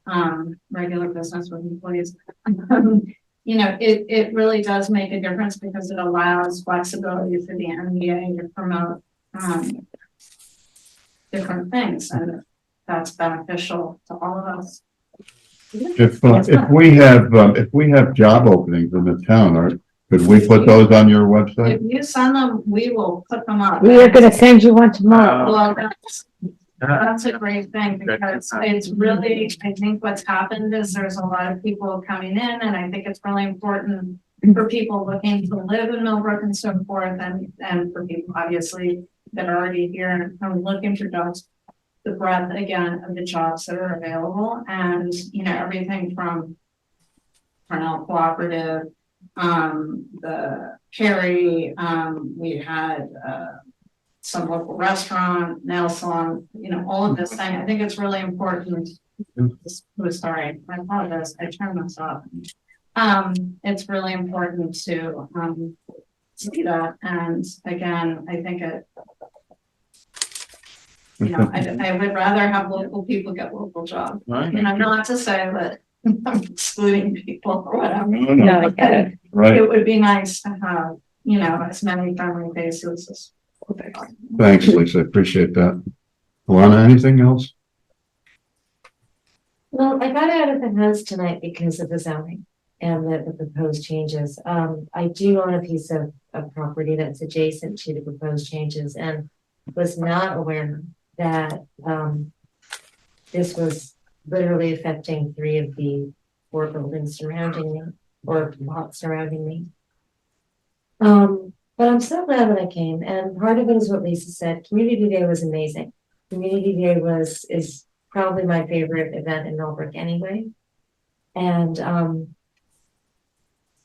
a regular business with employees. You know, it really does make a difference because it allows flexibility for the MBA to promote different things, and that's beneficial to all of us. If we have job openings in the town, could we put those on your website? If you send them, we will put them up. We are gonna send you one tomorrow. Well, that's a great thing because it's really, I think what's happened is there's a lot of people coming in, and I think it's really important for people looking to live in Millbrook and so forth, and for people obviously that are already here and looking for jobs, the breadth again of the jobs that are available, and you know, everything from Cornell Cooperative, the Carrie, we had some local restaurant, nail salon, you know, all of this thing. I think it's really important. Sorry, I apologize. I turned this off. It's really important to see that. And again, I think you know, I would rather have local people get local jobs. And I'm not to say that I'm excluding people or whatever. No, I get it. Right. It would be nice to have, you know, as many friendly faces as. Thanks, Lisa. Appreciate that. Alana, anything else? Well, I got out of the house tonight because of the zoning and the proposed changes. I do own a piece of property that's adjacent to the proposed changes and was not aware that this was literally affecting 3 of the 4 buildings surrounding me or lots surrounding me. But I'm so glad that I came, and part of it is what Lisa said. Community Day was amazing. Community Day is probably my favorite event in Millbrook anyway. And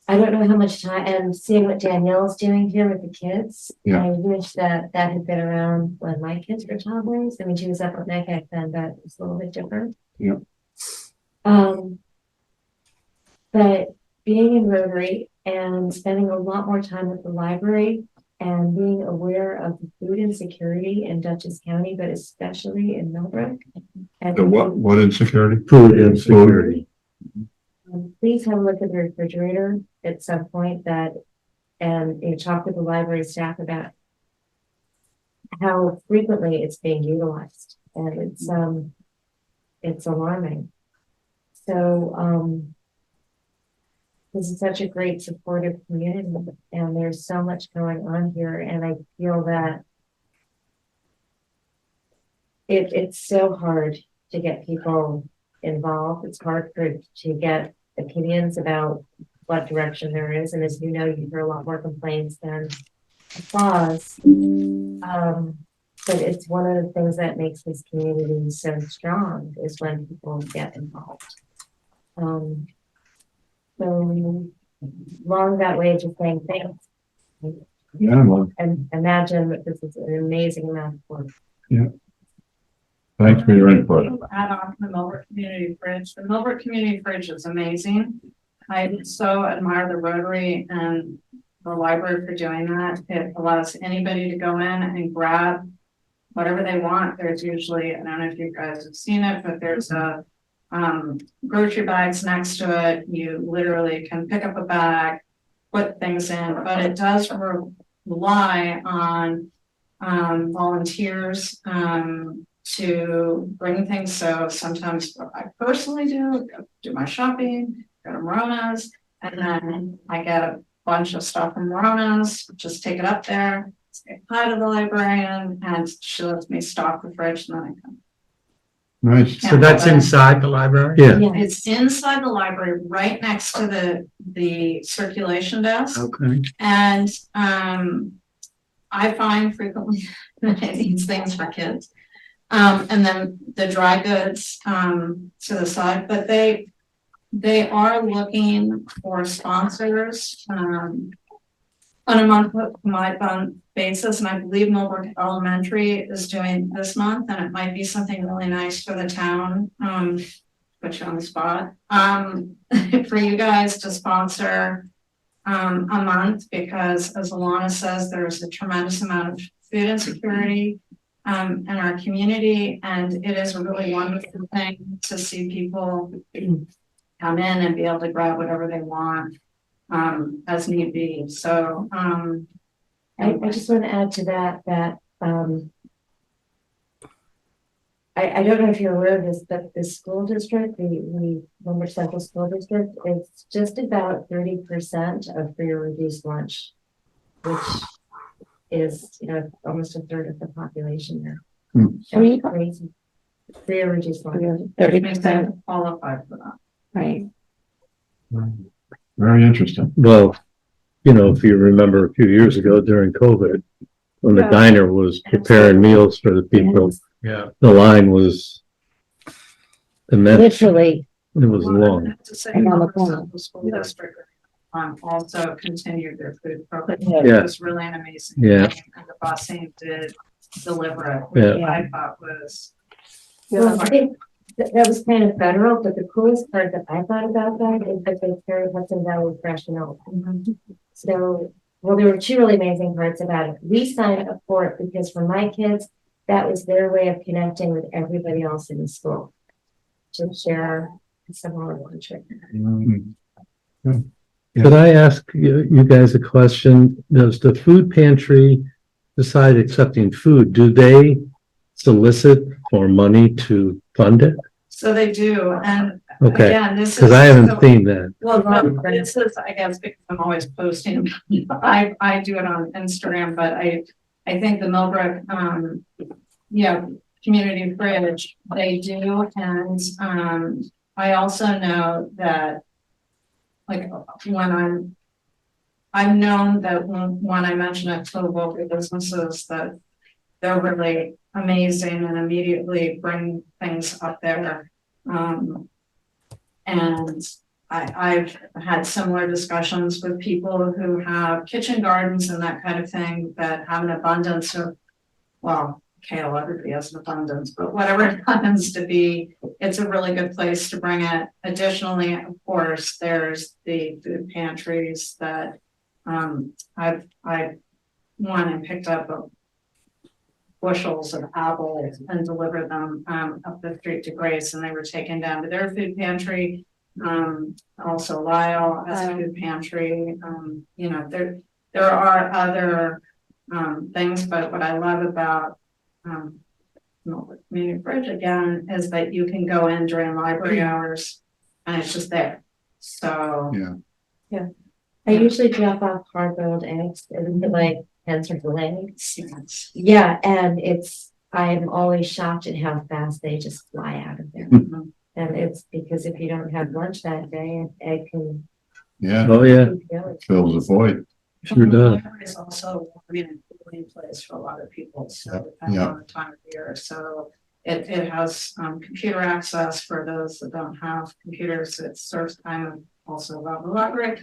I don't know how much time, and seeing what Danielle's doing here with the kids, Yeah. I wish that had been around when my kids were toddlers. I mean, she was up at NECAC then, but it's a little bit different. Yeah. But being in Rotary and spending a lot more time at the library and being aware of the food insecurity in Dutchess County, but especially in Millbrook. And The what insecurity? Food insecurity. Please have a look at the refrigerator at some point and you talk with the library staff about how frequently it's being utilized, and it's alarming. So, this is such a great supportive community, and there's so much going on here, and I feel that it's so hard to get people involved. It's hard to get opinions about what direction there is, and as you know, you hear a lot more complaints than applause. But it's one of the things that makes this community so strong is when people get involved. So long that way, just saying thanks. Yeah, well, And imagine that this is an amazing amount of work. yeah. Thanks for your input. Add on to the Millbrook Community Fridge. The Millbrook Community Fridge is amazing. I so admire the Rotary and the library for doing that. It allows anybody to go in and grab whatever they want. There's usually, I don't know if you guys have seen it, but there's a grocery bags next to it. You literally can pick up a bag, put things in, but it does rely on volunteers to bring things. So sometimes what I personally do my shopping, go to Morona's, and then I get a bunch of stuff from Morona's, just take it up there, say hi to the librarian, and she lets me stock the fridge, and then I come. Nice. So that's inside the library? Yeah. It's inside the library, right next to the circulation desk. Okay. And I find frequently that it needs things for kids. And then the dry goods to the side, but they are looking for sponsors on a month basis, and I believe Millbrook Elementary is doing this month, and it might be something really nice for the town. Put you on the spot. For you guys to sponsor a month, because as Alana says, there's a tremendous amount of food insecurity in our community, and it is a really wonderful thing to see people come in and be able to grab whatever they want as need be. So I just want to add to that, I don't know if you're aware of this, but the school district, the Millbrook Central School District, is just about 30% of free or reduced lunch, which is, almost a third of the population there. I mean, Crazy. Free or reduced lunch. 30%, qualified for that. right? Very interesting. Well, if you remember a few years ago during COVID, when the diner was preparing meals for the people, Yeah. the line was immense. Literally, It was Well, I long. have to say, And on the Millbrook corner. Central School District also continued their food program. Yeah. It was really an amazing Yeah. thing, and the busing did deliver it, Yeah. which I thought was. Well, I think that was kind of federal, but the coolest part that I thought about that is that they carry Hudson Valley Fresh and Oat. So, well, there were two really amazing parts about it. We signed up for it because for my kids, that was their way of connecting with everybody else in the school. To share some more lunch. Could I ask you guys a question? Does the food pantry decide accepting food? Do they solicit for money to fund it? So they do, and Okay, again, this is. because I haven't seen that. Well, this is, I guess, because I'm always posting, I do it on Instagram, but I think the Millbrook, Community Fridge, they do, and, I also know that, like, I've known that when I mention it to local businesses, that they're really amazing and immediately bring things up there. And I've had similar discussions with people who have kitchen gardens and that kind of thing that have an abundance of, well, kale, everybody has an abundance, but whatever it happens to be, it's a really good place to bring it. Additionally, of course, there's the food pantries that I went and picked up bushels of apples and delivered them up the street to Grace, and they were taken down to their food pantry. Also Lyle has a food pantry. There are other things, but what I love about Community Fridge again is that you can go in during library hours and it's just there. So Yeah. I usually drop off hard-boiled eggs and like hens or fillets. Yeah, and I'm always shocked at how fast they just fly out of there. And it's because if you don't have lunch that day, an egg can. Yeah. Oh, yeah, keep going. Fills the void. sure does. It's also, a cooling place for a lot of people, so depending on the time of year, so it has computer access for those that don't have computers. It serves kind of also about the library.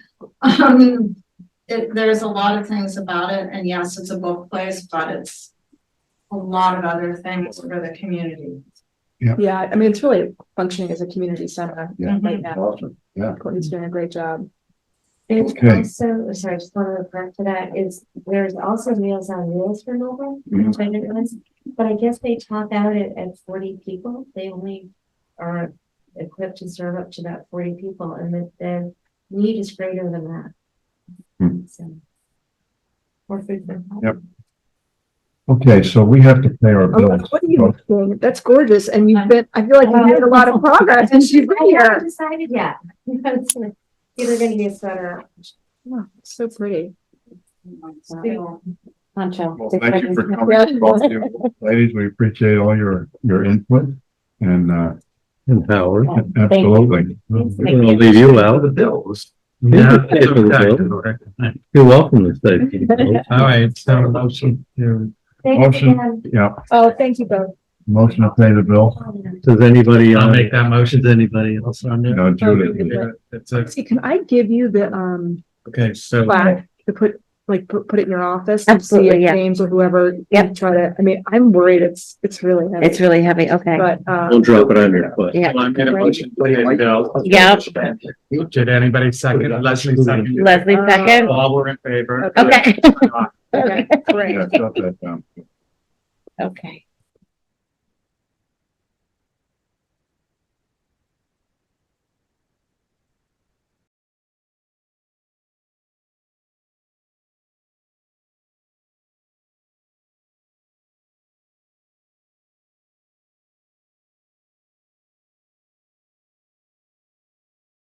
There's a lot of things about it, and yes, it's a book place, but it's a lot of other things for the community. Yeah, I mean, it's really functioning as a community center Yeah. right now. Awesome. Yeah. Courtney's doing a great job. There's Okay. also, sorry, just want to refer to that, is there's also Meals on Wheels for mobile, Mhm. which I didn't realize, but I guess they top out at 40 people. They only are equipped to serve up to about 40 people, and the need is greater than that. Hmm. So. More food for thought. Yep. Okay, so we have to pay our Oh, bills. what are you doing? That's gorgeous. And you've been, I feel like you've made a lot of progress since you've been I haven't here. decided yet. It's either gonna be a sweater. Oh, so pretty. Poncho. Well, thank you for coming, both of you. Ladies, we appreciate all your input and, And Howard. absolutely. We're gonna leave you out. The bills. Yeah. You're welcome to stay. All right, so motion to. Thanks Motion. again. Yeah, Oh, thank you both. motion to pay the bill. Does anybody, I'll make that motion. Does anybody else on there? No, Judith. It's a, See, can I give you the, okay, so. plaque to put it in your office? and see Absolutely, if yeah. James or whoever. Yep. Try to, I mean, I'm worried it's really heavy. It's really heavy, okay. But, Don't drop it on your foot. Yeah. Well, I'm gonna motion to pay the bill. Yep. Did anybody second? Leslie second. Leslie second? All were in favor. Okay. okay, great. Yeah, jot that down. Okay.